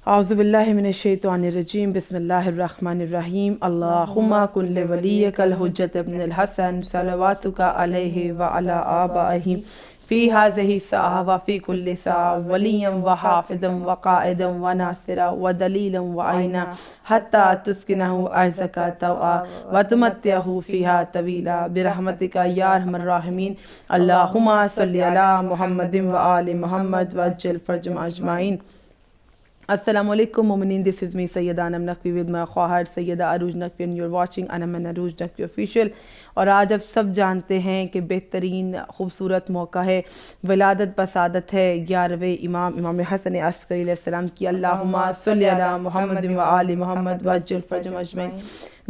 اعوذ باللہ من الشیطان الرجیم بسم اللہ الرحمن الرحیم اللہم کن لولیک الحجت ابن الحسن صلواتک علیہ وعلی آبائہ فی ہذہ الساعہ وفی کل ساعہ ولیا وحافظا وقائدا وناصرا ودلیلا وعینا حتی تسکنہ ارضک طوعا وتمتعہ فیہا طویلا برحمتک یا ارحم الراحمین اللہم صلی علی محمد وآل محمد وعجل فرجهم اجمعین۔ السلام علیکم مومنین، دس از می سیدہ انم نقوی ود مائی خواہر Syeda Urooj Naqvi and you are watching Anam and Urooj Naqvi official. اور آج اب سب جانتے ہیں کہ بہترین خوبصورت موقع ہے، ولادت بسعادت ہے 11ویں امام حسن عسکری علیہ السلام کی۔ اللہم صلی علی محمد و آل محمد وعجل فرجهم اجمعین۔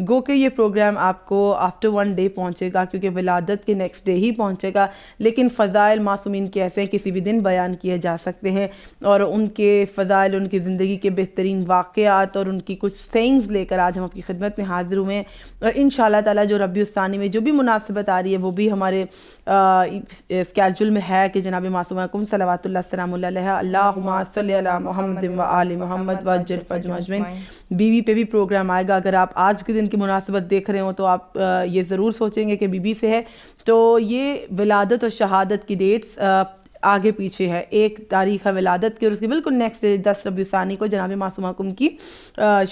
گو کہ یہ پروگرام آپ کو آفٹر 1 ڈے پہنچے گا، کیونکہ ولادت کے نیکسٹ ڈے ہی پہنچے گا، لیکن فضائل معصومین کے ایسے کسی بھی دن بیان کیے جا سکتے ہیں، اور ان کے فضائل، ان کی زندگی کے بہترین واقعات اور ان کی کچھ سینگز لے کر آج ہم آپ کی خدمت میں حاضر ہوئے ہیں۔ اور انشاءاللہ تعالیٰ جو ربیع الثانی میں جو بھی مناسبت آ رہی ہے وہ بھی ہمارے اسکیجول میں ہے کہ جناب معصومہ کم صلوات اللہ السلام علیہ اللہم صلی علی محمد و آل محمد وعجل فرجهم اجمعین۔ بیوی پہ بھی پروگرام آئے گا۔ اگر آپ آج کے دن کی مناسبت دیکھ رہے ہوں تو آپ یہ ضرور سوچیں گے کہ بیوی سے ہے، تو یہ ولادت اور شہادت کی ڈیٹس آگے پیچھے ہے۔ ایک تاریخ ہے ولادت کی اور اس کے بالکل نیکسٹ ڈے 10 ربیع الثانی کو جناب معصومہ کم کی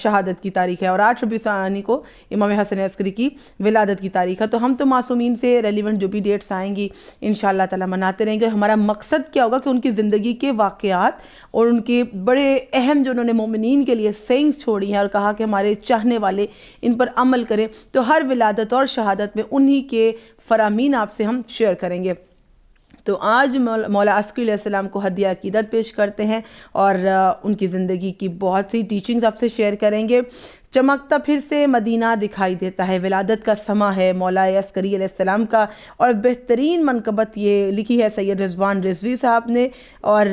شہادت کی تاریخ ہے، اور 8 ربیع الثانی کو امام حسن عسکری کی ولادت کی تاریخ ہے۔ تو ہم تو معصومین سے ریلیونٹ جو بھی ڈیٹس آئیں گی انشاءاللہ تعالیٰ مناتے رہیں گے۔ اور ہمارا مقصد کیا ہوگا کہ ان کی زندگی کے واقعات اور ان کے بڑے اہم جو انہوں نے مومنین کے لیے سینگز چھوڑی ہیں اور کہا کہ ہمارے چاہنے والے ان پر عمل کریں، تو ہر ولادت اور شہادت میں انہی کے فرامین آپ سے ہم شیئر کریں گے۔ تو آج مولا عسکری علیہ السلام کو ہدیہ عقیدت پیش کرتے ہیں اور ان کی زندگی کی بہت سی ٹیچنگز آپ سے شیئر کریں گے۔ چمکتا پھر سے مدینہ دکھائی دیتا ہے، ولادت کا سما ہے مولا عسکری علیہ السلام کا، اور بہترین منقبت یہ لکھی ہے سید رضوان رضوی صاحب نے، اور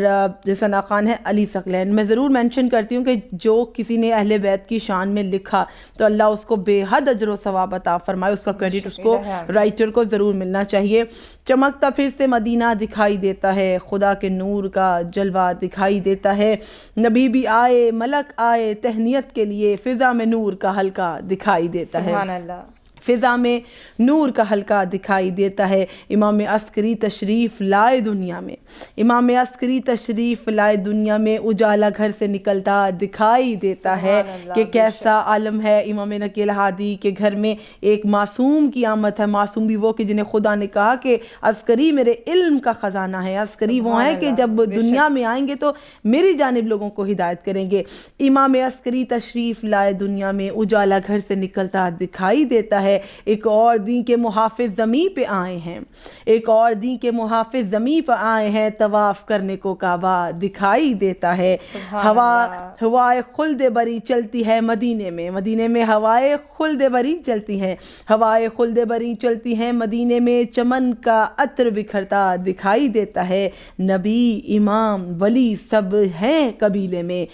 ثنا خان ہے علی ثقلین۔ میں ضرور مینشن کرتی ہوں کہ جو کسی نے اہل بیت کی شان میں لکھا تو اللہ اس کو بے حد اجر و ثواب عطا فرمائے، اس کا کریڈٹ اس کو رائٹر کو ضرور ملنا چاہیے۔ چمکتا پھر سے مدینہ دکھائی دیتا ہے، خدا کے نور کا جلوہ دکھائی دیتا ہے، نبی بھی آئے ملک آئے تہنیت کے لیے، فضا میں نور کا حلقہ دکھائی دیتا ہے، سبحان اللہ، فضا میں نور کا حلقہ دکھائی دیتا ہے۔ امام عسکری تشریف لائے دنیا میں، امام عسکری تشریف لائے دنیا میں، اجالا گھر سے نکلتا دکھائی دیتا ہے کہ کیسا عالم ہے امام نقی الہادی کے گھر میں ایک معصوم کی آمد ہے۔ معصوم بھی وہ کہ جنہیں خدا نے کہا کہ عسکری میرے علم کا خزانہ ہے، عسکری وہ ہیں کہ جب دنیا میں آئیں گے تو میری جانب لوگوں کو ہدایت کریں گے۔ امام عسکری تشریف لائے دنیا میں، اجالا گھر سے نکلتا دکھائی دیتا ہے، ایک اور دین کے محافظ زمین پہ آئے ہیں، ایک اور دین کے محافظ زمین پہ آئے ہیں، طواف کرنے کو کعبہ دکھائی دیتا ہے۔ ہوائے خلد بری چلتی ہے مدینے میں، مدینے میں ہوائے خلد بری چلتی ہیں، ہوائے خلد بری چلتی ہیں مدینے میں، چمن کا عطر بکھرتا دکھائی دیتا ہے۔ نبی امام ولی سب ہیں قبیلے میں،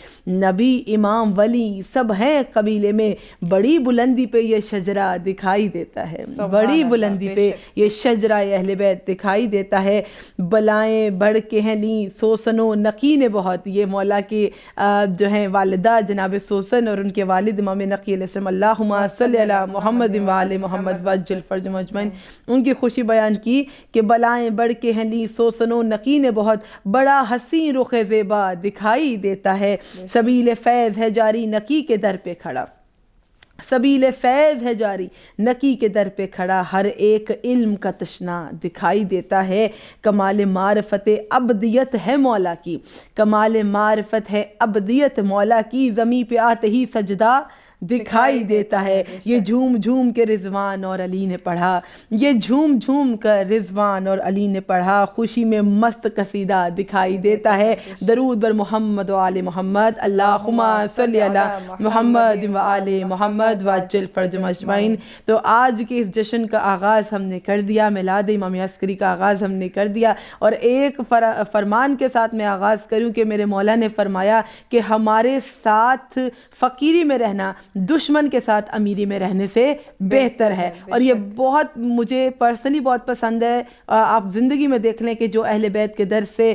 نبی امام ولی سب ہیں قبیلے میں، بڑی بلندی پہ یہ شجرہ دکھائی دیتا ہے، بڑی بلندی پہ یہ شجرہ اہل بیت دکھائی دیتا ہے۔ بلائیں بڑھ کے ہیں لیں سوسن و نقی نے بہت، یہ مولا کے جو ہیں والدہ جناب سوسن اور ان کے والد امام نقی علیہ السلام، اللہم صلی علی محمد و آل محمد وعجل فرجهم اجمعین، ان کی خوشی بیان کی کہ بلائیں بڑھ کے ہیں لیں سوسن و نقی نے بہت، بڑا حسین رخ زیبا دکھائی دیتا ہے۔ سبیل فیض ہے جاری نقی کے در پہ کھڑا، سبیل فیض ہے جاری نقی کے در پہ کھڑا، ہر ایک علم کا تشنا دکھائی دیتا ہے۔ کمال معرفت ابدیت ہے مولا کی، کمال معرفت ہے ابدیت مولا کی، زمین پہ آتے ہی سجدہ دکھائی دیتا ہے۔ یہ جھوم جھوم کے رضوان اور علی نے پڑھا، یہ جھوم جھوم کر رضوان اور علی نے پڑھا، خوشی میں مست قصیدہ دکھائی دیتا ہے۔ درود بر محمد و آل محمد، اللہم صلی علی محمد و آل محمد وعجل فرجهم اجمعین۔ تو آج کے اس جشن کا آغاز ہم نے کر دیا، میلاد امام عسکری کا آغاز ہم نے کر دیا، اور ایک فرمان کے ساتھ میں آغاز کروں کہ میرے مولا نے فرمایا کہ ہمارے ساتھ فقیری میں رہنا دشمن کے ساتھ امیری میں رہنے سے بہتر ہے. اور یہ بہت مجھے پرسنلی بہت پسند ہے. آپ زندگی میں دیکھ لیں کہ جو اہل بیت کے در سے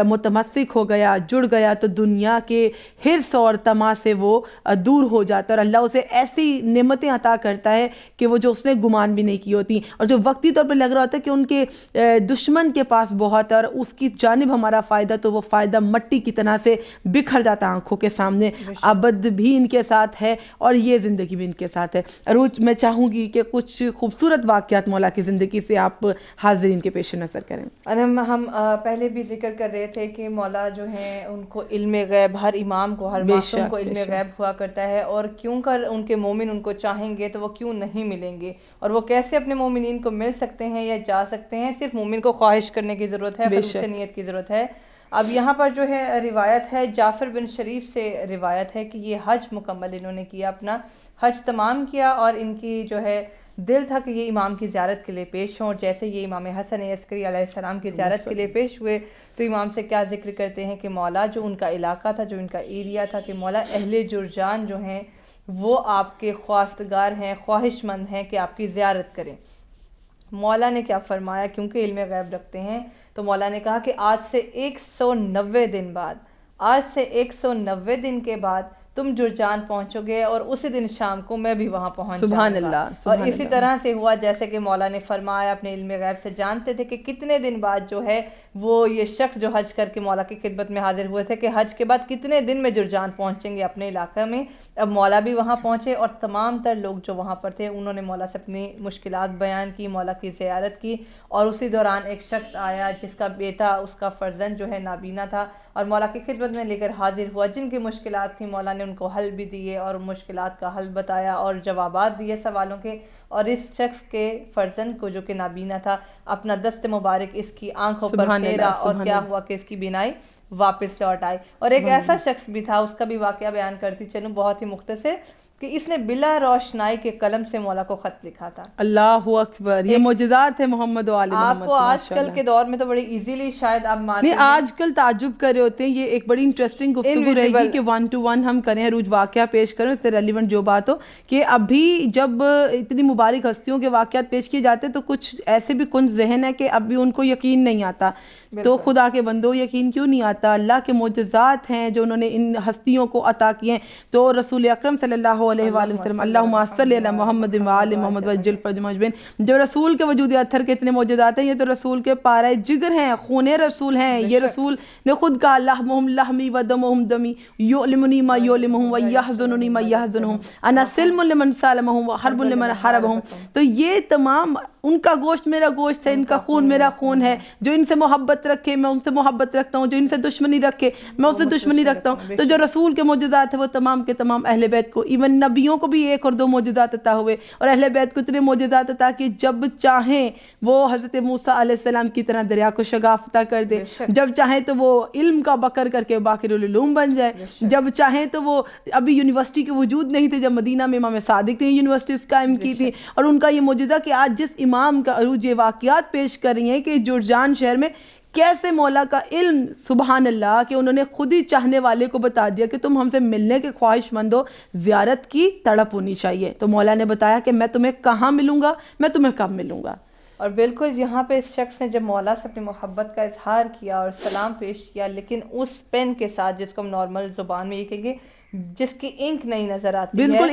متمسک ہو گیا, جڑ گیا, تو دنیا کے حرص اور طمع سے وہ دور ہو جاتا ہے, اور اللہ اسے ایسی نعمتیں عطا کرتا ہے کہ وہ جو اس نے گمان بھی نہیں کی ہوتی, اور جو وقتی طور پہ لگ رہا ہوتا ہے کہ ان کے دشمن کے پاس بہت ہے اور اس کی جانب ہمارا فائدہ, تو وہ فائدہ مٹی کی طرح سے بکھر جاتا ہے آنکھوں کے سامنے. ابد بھی ان کے ساتھ ہے اور یہ زندگی بھی ان کے ساتھ ہے. عروج, میں چاہوں گی کہ کچھ خوبصورت واقعات مولا کی زندگی سے آپ حاضرین کے پیش نظر کریں. ہم پہلے بھی ذکر کر رہے تھے کہ مولا جو ہیں ان کو علم غیب, ہر امام کو, ہر معصوم کو علم غیب ہوا کرتا ہے, اور کیوں کر ان کے مومن ان کو چاہیں گے تو وہ کیوں نہیں ملیں گے, اور وہ کیسے اپنے مومنین کو مل سکتے ہیں یا جا سکتے ہیں. صرف مومن کو خواہش کرنے کی ضرورت ہے, خلوص نیت کی ضرورت ہے. اب یہاں پر جو ہے روایت ہے, جعفر بن شریف سے روایت ہے کہ یہ حج مکمل انہوں نے کیا, اپنا حج تمام کیا, اور ان کی جو ہے دل تھا کہ یہ امام کی زیارت کے لیے پیش ہوں. اور جیسے یہ امام حسن عسکری علیہ السلام کی زیارت کے لیے پیش ہوئے تو امام سے کیا ذکر کرتے ہیں کہ مولا, جو ان کا علاقہ تھا, جو ان کا ایریا تھا, کہ مولا اہل جرجان جو ہیں وہ آپ کے خواستگار ہیں, خواہش مند ہیں کہ آپ کی زیارت کریں. مولا نے کیا فرمایا, کیونکہ علم غیب رکھتے ہیں, تو مولا نے کہا کہ آج سے 190 دن بعد, آج سے 190 دن کے بعد تم جرجان پہنچو گے, اور اسی دن شام کو میں بھی وہاں پہنچ جاؤں گا. اور اسی طرح سے ہوا جیسے کہ مولا نے فرمایا, اپنے علم غیب سے جانتے تھے کہ کتنے دن بعد جو ہے وہ یہ شخص جو حج کر کے مولا کی خدمت میں حاضر ہوئے تھے کہ حج کے بعد کتنے دن میں جرجان پہنچیں گے اپنے علاقہ میں. اب مولا بھی وہاں پہنچے, اور تمام تر لوگ جو وہاں پر تھے انہوں نے مولا سے اپنی مشکلات بیان کی, مولا کی زیارت کی. اور اسی دوران ایک شخص آیا جس کا بیٹا, اس کا فرزند جو ہے نابینا تھا, اور مولا کی خدمت میں لے کر حاضر ہوا. جن کی مشکلات تھیں مولا نے ان کو حل بھی دیے, اور مشکلات کا حل بتایا اور جوابات دیے سوالوں کے. اور اس شخص کے فرزند کو جو کہ نابینا تھا, اپنا دست مبارک اس کی آنکھوں پر پھیرا, اور کیا ہوا کہ اس کی بینائی واپس لوٹ آئی. اور ایک ایسا شخص بھی تھا, اس کا بھی واقعہ بیان کرتی چلوں بہت ہی مختصر, کہ اس نے بلا روشنائی کے قلم سے مولا کو خط لکھا تھا. اللہ اکبر, یہ معجزات ہے محمد و آل محمد. آپ کو آج کل کے دور میں تو بڑی ایزیلی شاید آپ مانتے ہیں, آج کل تعجب کر رہے ہوتے ہیں. یہ ایک بڑی انٹرسٹنگ گفتگو رہے گی کہ 1 to 1 ہم کریں, روز واقعہ پیش کریں, اس سے ریلیونٹ جو بات ہو, کہ ابھی جب اتنی مبارک ہستیوں کے واقعات پیش کیے جاتے تو کچھ ایسے بھی کنج ذہن ہے کہ ابھی ان کو یقین نہیں آتا. تو خدا کے بندوں یقین کیوں نہیں آتا؟ اللہ کے معجزات ہیں جو انہوں نے ان ہستیوں کو عطا کیے ہیں. تو رسول اکرم صلی اللہ علیہ وآلہ وسلم, اللہم صلی علی محمد وآل محمد وجل فرج مجبین, جو رسول کے وجود اطہر کے اتنے معجزات ہیں, یہ تو رسول کے پارہ جگر ہیں, خون رسول ہیں. یہ رسول نے خود کہا, لحمہم لحمی و دمہم دمی, یعلمنی ما یعلمہم و یحزننی ما یحزنہم, انا سلم لمن سالمہم و حرب لمن حربہم. تو یہ تمام, ان کا گوشت میرا گوشت ہے, ان کا خون میرا خون ہے. جو ان سے محبت رکھے میں ان سے محبت رکھتا ہوں, جو ان سے دشمنی رکھے میں اس سے دشمنی رکھتا ہوں. تو جو رسول کے معجزات ہیں وہ تمام کے تمام اہل بیت کو, ایون نبیوں کو بھی 1 اور 2 معجزات عطا ہوئے, اور اہل بیت کو اتنے معجزات عطا کہ جب چاہیں وہ حضرت موسیٰ علیہ السلام کی طرح دریا کو شگافتہ کر دے, جب چاہیں تو وہ علم کا بکر کر کے باقر العلوم بن جائے, جب چاہیں تو وہ, ابھی یونیورسٹی کے وجود نہیں تھے جب مدینہ میں امام صادق نے یونیورسٹیز قائم کی تھی, اور ان کا یہ معجزہ کہ آج جس امام کا عروج یہ واقعات پیش کر رہی ہیں کہ جرجان شہر میں کیسے مولا کا علم, سبحان اللہ, کہ انہوں نے خود ہی چاہنے والے کو بتا دیا کہ تم ہم سے ملنے کے خواہش مند ہو, زیارت کی تڑپ ہونی چاہیے. تو مولا نے بتایا کہ میں تمہیں کہاں ملوں گا, میں تمہیں کب ملوں گا. اور بالکل یہاں پہ اس شخص نے جب مولا سے اپنی محبت کا اظہار کیا اور سلام پیش کیا, لیکن اس پین کے ساتھ جس کو ہم نارمل زبان میں یہ کہیں گے جس کی انک نہیں نظر آتی ہے, بالکل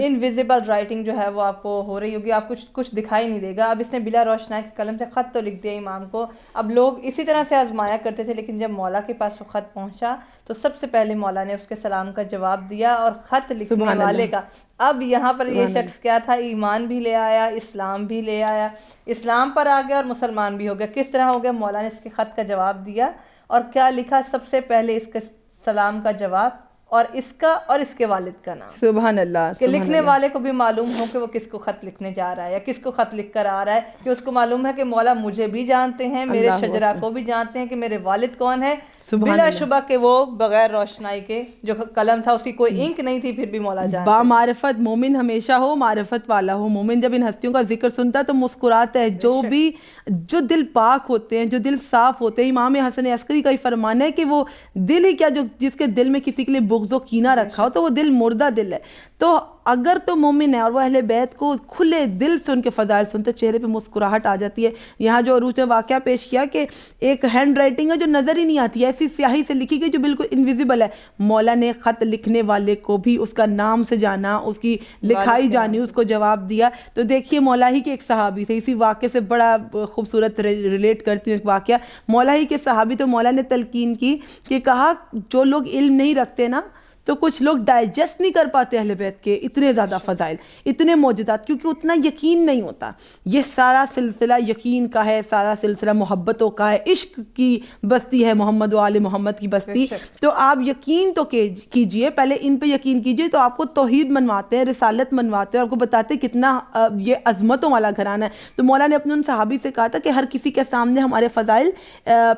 انویزیبل رائٹنگ جو ہے وہ آپ کو ہو رہی ہوگی, آپ کچھ دکھائی نہیں دے گا. اب اس نے بلا روشنائی کے قلم سے خط تو لکھ دیا امام کو. اب لوگ اسی طرح سے آزمایا کرتے تھے, لیکن جب مولا کے پاس وہ خط پہنچا تو سب سے پہلے مولا نے اس کے سلام کا جواب دیا, اور خط لکھنے والے کا. اب یہاں پر یہ شخص کیا تھا, ایمان بھی لے آیا, اسلام بھی لے آیا, اسلام پر آ گیا اور مسلمان بھی ہو گیا. کس طرح ہو گیا؟ مولا نے اس کے خط کا جواب دیا, اور کیا لکھا سب سے پہلے اس کے سلام کا جواب, اور اس کا اور اس کے والد کا نام. سبحان اللہ. کہ لکھنے والے کو بھی معلوم ہو کہ وہ کس کو خط لکھنے جا رہا ہے یا کس کو خط لکھ کر آ رہا ہے, کہ اس کو معلوم ہے کہ مولا مجھے بھی جانتے ہیں, میرے شجرا کو بھی جانتے ہیں کہ میرے والد کون ہے. بلا شبہ کہ وہ بغیر روشنائی کے جو قلم تھا, اس کی کوئی انک نہیں تھی, پھر بھی مولا جانتے. با معرفت مومن ہمیشہ ہو, معرفت والا ہو. مومن جب ان ہستیوں کا ذکر سنتا ہے تو مسکراتا ہے. جو دل پاک ہوتے ہیں, جو دل صاف ہوتے ہیں, امام حسن عسکری کا ہی فرمان ہے کہ وہ دل ہی کیا, جو جس کے دل میں کسی کے لیے بغض و کینہ رکھا ہو تو وہ دل مردہ دل ہے. تو اگر تو مومن ہے اور وہ اہل بیت کو کھلے دل سے ان کے فضائل سنتے چہرے پہ مسکراہٹ آ جاتی ہے. یہاں جو عروج نے واقعہ پیش کیا کہ ایک ہینڈ رائٹنگ ہے جو نظر ہی نہیں آتی ہے, ایسی سیاہی سے لکھی گئی جو بالکل انویزیبل ہے. مولا نے خط لکھنے والے کو بھی اس کا نام سے جانا, اس کی لکھائی جانی, اس کو جواب دیا. تو دیکھیے مولا ہی کے ایک صحابی تھے, اسی واقعے سے بڑا خوبصورت ریلیٹ کرتی ہوں ایک واقعہ. مولا ہی کے صحابی تو مولا نے تلقین کی کہ کہا جو لوگ علم نہیں رکھتے نا تو کچھ لوگ ڈائجسٹ نہیں کر پاتے اہل بیت کے اتنے زیادہ فضائل, اتنے معجزات, کیونکہ اتنا یقین نہیں ہوتا. یہ سارا سلسلہ یقین کا ہے, سارا سلسلہ محبتوں کا ہے, عشق کی بستی ہے محمد و آل محمد کی بستی. تو آپ یقین تو کیجئے, پہلے ان پہ یقین کیجئے تو آپ کو توحید منواتے ہیں, رسالت منواتے ہیں, آپ کو بتاتے ہیں کتنا یہ عظمتوں والا گھرانہ ہے. تو مولا نے اپنے ان صحابی سے کہا تھا کہ ہر کسی کے سامنے ہمارے فضائل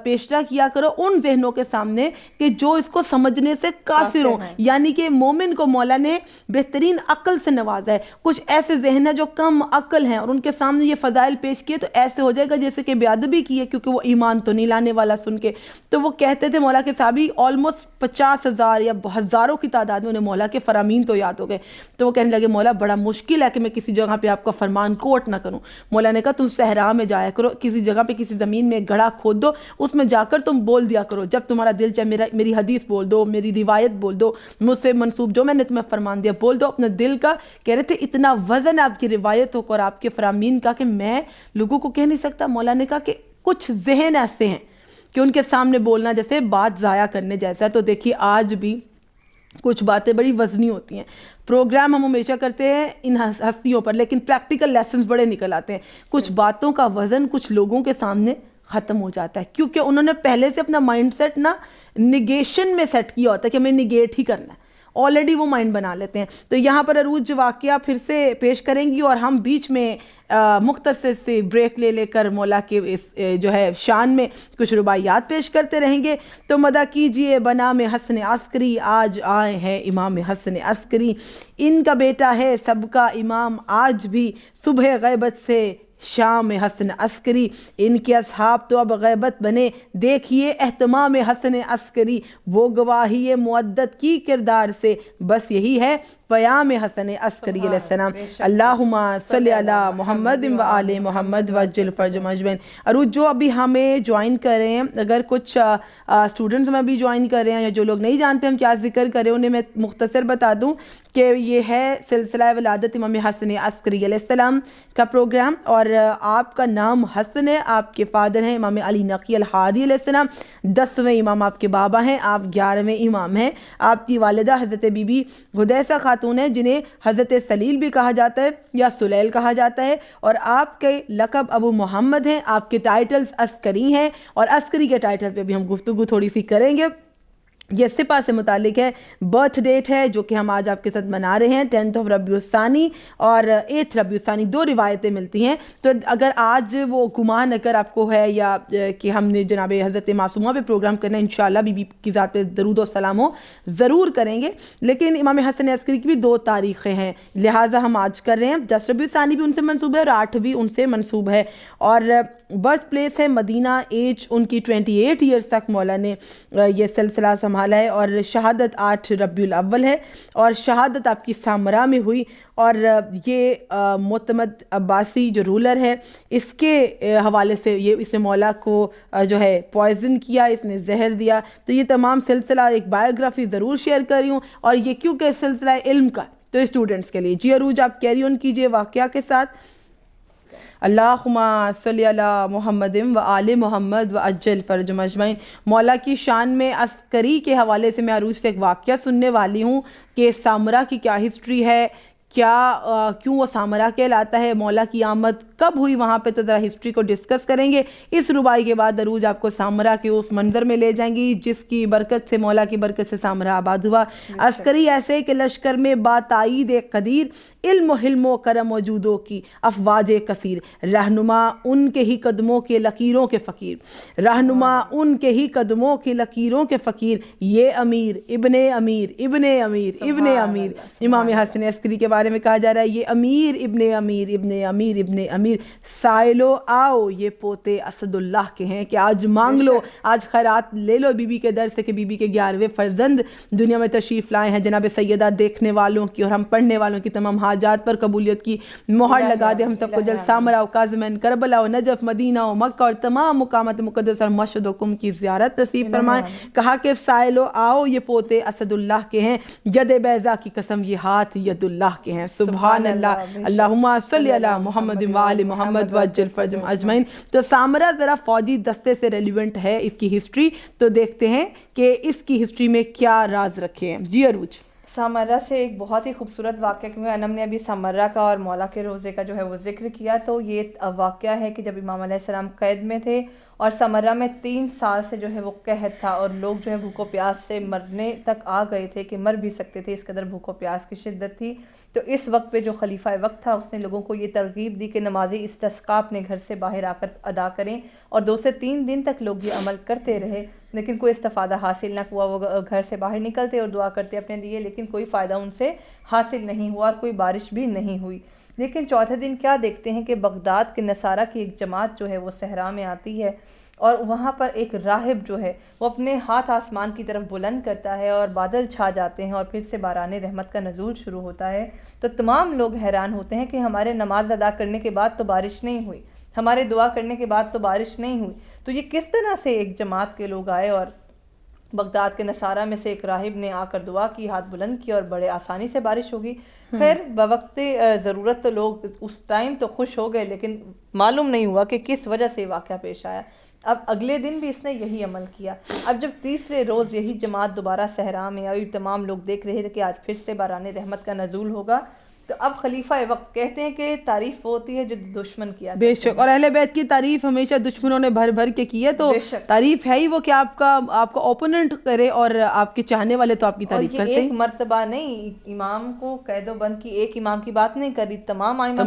پیشتر کیا کرو ان ذہنوں کے سامنے کہ جو اس کو سمجھنے سے قاصر ہوں. یعنی کہ مومن کو مولا نے بہترین عقل سے نوازا ہے. کچھ ایسے ذہن ہیں جو کم عقل ہیں اور ان کے سامنے یہ فضائل پیش کیے تو ایسے ہو جائے گا جیسے کہ بے ادبی کی ہے, کیونکہ وہ ایمان تو نہیں لانے والا سن کے. تو وہ کہتے تھے مولا کے صحابی آلموسٹ 50,000 یا ہزاروں کی تعداد میں انہیں مولا کے فرامین تو یاد ہو گئے. تو وہ کہنے لگے مولا بڑا مشکل ہے کہ میں کسی جگہ پہ آپ کا فرمان کوٹ نہ کروں. مولا نے کہا تم صحرا میں جایا کرو, کسی جگہ پہ کسی زمین میں گڑھا کھود دو, اس میں جا کر تم بول دیا کرو, جب تمہارا دل چاہے میری حدیث بول دو, میری روایت بول دو, مجھ سے منسوب جو میں نے تمہیں فرمان دیا بول دو اپنے دل کا. کہہ رہے تھے اتنا وزن ہے آپ کی روایتوں کو اور آپ کے فرامین کا کہ میں لوگوں کو کہہ نہیں سکتا. مولا نے کہا کہ کچھ ذہن ایسے ہیں کہ ان کے سامنے بولنا جیسے بات ضائع کرنے جیسا ہے. تو دیکھیے آج بھی کچھ باتیں بڑی وزنی ہوتی ہیں. پروگرام ہم ہمیشہ کرتے ہیں ان ہستیوں پر, لیکن پریکٹیکل لیسنز بڑے نکل آتے ہیں. کچھ باتوں کا وزن کچھ لوگوں کے سامنے ختم ہو جاتا ہے کیونکہ انہوں نے پہلے سے اپنا مائنڈ سیٹ نا نگیشن میں سیٹ کیا ہوتا ہے کہ ہمیں نگیٹ ہی کرنا ہے, آلریڈی وہ مائنڈ بنا لیتے ہیں. تو یہاں پر عروج واقعہ پھر سے پیش کریں گی اور ہم بیچ میں مختصر سے بریک لے کر مولا کے اس جو ہے شان میں کچھ رباعیات پیش کرتے رہیں گے. تو مدح کیجئے بنام حسن عسکری, آج آئے ہیں امام حسن عسکری, ان کا بیٹا ہے سب کا امام, آج بھی صبح غیبت سے شام حسن عسکری, ان کے اصحاب تو اب غیبت بنے, دیکھیے اہتمام حسن عسکری, وہ گواہی مودت کی کردار سے, بس یہی ہے پیام حسن عسکری علیہ السلام. اللہم صلی علی محمد و آل محمد وعجل فرجہم اجمعین. عروج جو ابھی ہمیں جوائن کر رہے ہیں, اگر کچھ اسٹوڈنٹس ہمیں ابھی جوائن کر رہے ہیں یا جو لوگ نہیں جانتے ہم کیا ذکر کریں, انہیں میں مختصر بتا دوں کہ یہ ہے سلسلہ ولادت امام حسن عسکری علیہ السلام کا پروگرام, اور آپ کا نام حسن ہے, آپ کے فادر ہیں امام علی نقی الحادی علیہ السلام, 10ویں امام آپ کے بابا ہیں, آپ 11ویں امام ہیں. آپ کی والدہ حضرت بی بی حدیثہ خاتون ہیں جنہیں حضرت سلیل بھی کہا جاتا ہے یا سلیل کہا جاتا ہے, اور آپ کے لقب ابو محمد ہیں. آپ کے ٹائٹلز عسکری ہیں اور عسکری کے ٹائٹل پہ بھی ہم گفتگو تھوڑی سی کریں گے. یہ سپاہ سے متعلق ہے, برتھ ڈیٹ ہے جو کہ ہم آج آپ کے ساتھ منا رہے ہیں 10 ربیع الثانی اور 8 ربیع الثانی, 2 روایتیں ملتی ہیں. تو اگر آج وہ گمان اگر آپ کو ہے یا کہ ہم نے جناب حضرت معصومہ پہ پروگرام کرنا ہے, انشاءاللہ بی بی کی ذات پہ درود و سلام ہو ضرور کریں گے, لیکن امام حسن عسکری کی بھی 2 تاریخیں ہیں لہٰذا ہم آج کر رہے ہیں. 10 ربیع الثانی بھی ان سے منسوب ہے اور 8 بھی ان سے منسوب ہے, اور برتھ پلیس ہے مدینہ, ایج ان کی 28 ایئرس تک مولا نے یہ سلسلہ سنبھالا ہے, اور شہادت 8 ربیع الاول ہے, اور شہادت آپ کی سامرا میں ہوئی. اور یہ معتمد عباسی جو رولر ہے اس کے حوالے سے یہ اس نے مولا کو جو ہے پوائزن کیا, اس نے زہر دیا. تو یہ تمام سلسلہ ایک بایوگرافی ضرور شیئر کر رہی ہوں, اور یہ کیونکہ سلسلہ علم کا تو اسٹوڈنٹس کے لیے. جی عروج آپ کیری آن کیجئے واقعہ کے ساتھ. اللہم صلی علی محمد و آل محمد وعجل فرجہم اجمعین. مولا کی شان میں عسکری کے حوالے سے میں عروج سے ایک واقعہ سننے والی ہوں کہ سامرا کی کیا ہسٹری ہے, کیوں وہ سامرا کہلاتا ہے, مولا کی آمد کب ہوئی وہاں پہ, تو ذرا ہسٹری کو ڈسکس کریں گے. اس ربائی کے بعد عروج آپ کو سامرا کے اس منظر میں لے جائیں گی جس کی برکت سے, مولا کی برکت سے سامرا آباد ہوا. عسکری ایسے کہ لشکر میں باتائید قدیر, علم و حلم و کرم وجودوں کی افواج کثیر, رہنما ان کے ہی قدموں کے لکیروں کے فقیر, رہنما ان کے ہی قدموں کے لکیروں کے فقیر, یہ امیر ابن امیر ابن امیر ابن امیر. امام حسن عسکری کے بارے بارے میں کہا جا رہا ہے یہ امیر ابن امیر ابن امیر ابن امیر، سائلو آؤ یہ پوتے اسد اللہ کے ہیں کہ آج مانگ لو، آج خیرات لے لو بی بی کے در سے کہ بی بی کے 11ویں فرزند دنیا میں تشریف لائے ہیں جناب سیدہ دیکھنے والوں کی اور ہم پڑھنے والوں کی تمام حاجات پر قبولیت کی مہر لگا دے، ہم سب کو جلد سامرا و کاظمین کربلا و نجف مدینہ و مکہ اور تمام مقامات مقدس اور مشہد و کم کی زیارت نصیب فرمائیں۔ کہا کہ سائلو آؤ یہ پوتے اسد اللہ کے ہیں، ید بیضا کی قسم یہ ہاتھ ید اللہ کے ہیں، سبحان اللہ، اللہم صلی علی محمد و آل محمد وعجل فرجہم اجمعین۔ تو سامرا ذرا فوجی دستے سے ریلیونٹ ہے اس کی ہسٹری، تو دیکھتے ہیں کہ اس کی ہسٹری میں کیا راز رکھے ہیں۔ جی عروج، سامرہ سے ایک بہت ہی خوبصورت واقعہ، کیونکہ انم نے ابھی سامرہ کا اور مولا کے روزے کا جو ہے وہ ذکر کیا، تو یہ واقعہ ہے کہ جب امام علیہ السلام قید میں تھے اور سامرہ میں 3 سال سے جو ہے وہ قحط تھا اور لوگ جو ہے بھوک و پیاس سے مرنے تک آ گئے تھے کہ مر بھی سکتے تھے، اس قدر بھوک و پیاس کی شدت تھی۔ تو اس وقت پہ جو خلیفہ وقت تھا اس نے لوگوں کو یہ ترغیب دی کہ نمازی استسقاء اپنے گھر سے باہر آ کر ادا کریں، اور 2 سے 3 دن تک لوگ یہ عمل کرتے رہے، لیکن کوئی استفادہ حاصل نہ ہوا۔ وہ گھر سے باہر نکلتے اور دعا کرتے اپنے لیے، لیکن کوئی فائدہ ان سے حاصل نہیں ہوا اور کوئی بارش بھی نہیں ہوئی۔ لیکن چوتھے دن کیا دیکھتے ہیں کہ بغداد کے نصارہ کی ایک جماعت جو ہے وہ صحرا میں آتی ہے، اور وہاں پر ایک راہب جو ہے وہ اپنے ہاتھ آسمان کی طرف بلند کرتا ہے اور بادل چھا جاتے ہیں اور پھر سے باران رحمت کا نزول شروع ہوتا ہے۔ تو تمام لوگ حیران ہوتے ہیں کہ ہمارے نماز ادا کرنے کے بعد تو بارش نہیں ہوئی، ہمارے دعا کرنے کے بعد تو بارش نہیں ہوئی، تو یہ کس طرح سے ایک جماعت کے لوگ آئے؟ اور بغداد کے نصارہ میں سے ایک راہب نے آ کر دعا کی، ہاتھ بلند کی اور بڑے آسانی سے بارش ہوگی۔ خیر بوقت ضرورت تو لوگ اس ٹائم تو خوش ہو گئے، لیکن معلوم نہیں ہوا کہ کس وجہ سے واقعہ پیش آیا۔ اب اگلے دن بھی اس نے یہی عمل کیا۔ اب جب تیسرے روز یہی جماعت دوبارہ صحرا میں آئی، تمام لوگ دیکھ رہے تھے کہ آج پھر سے باران رحمت کا نزول ہوگا، تو اب خلیفہ وقت کہتے ہیں کہ تعریف وہ ہوتی ہے جو دشمن کیا بے شک، اور اہل بیت کی تعریف ہمیشہ دشمنوں نے بھر بھر کے کی ہے، تو تعریف ہے ہی وہ کہ آپ کا اوپوننٹ کرے اور آپ کے چاہنے والے تو آپ کی تعریف کرتے ہیں۔ ایک مرتبہ نہیں، امام کو قید و بند کی، ایک امام کی بات نہیں کری، تمام ائمہ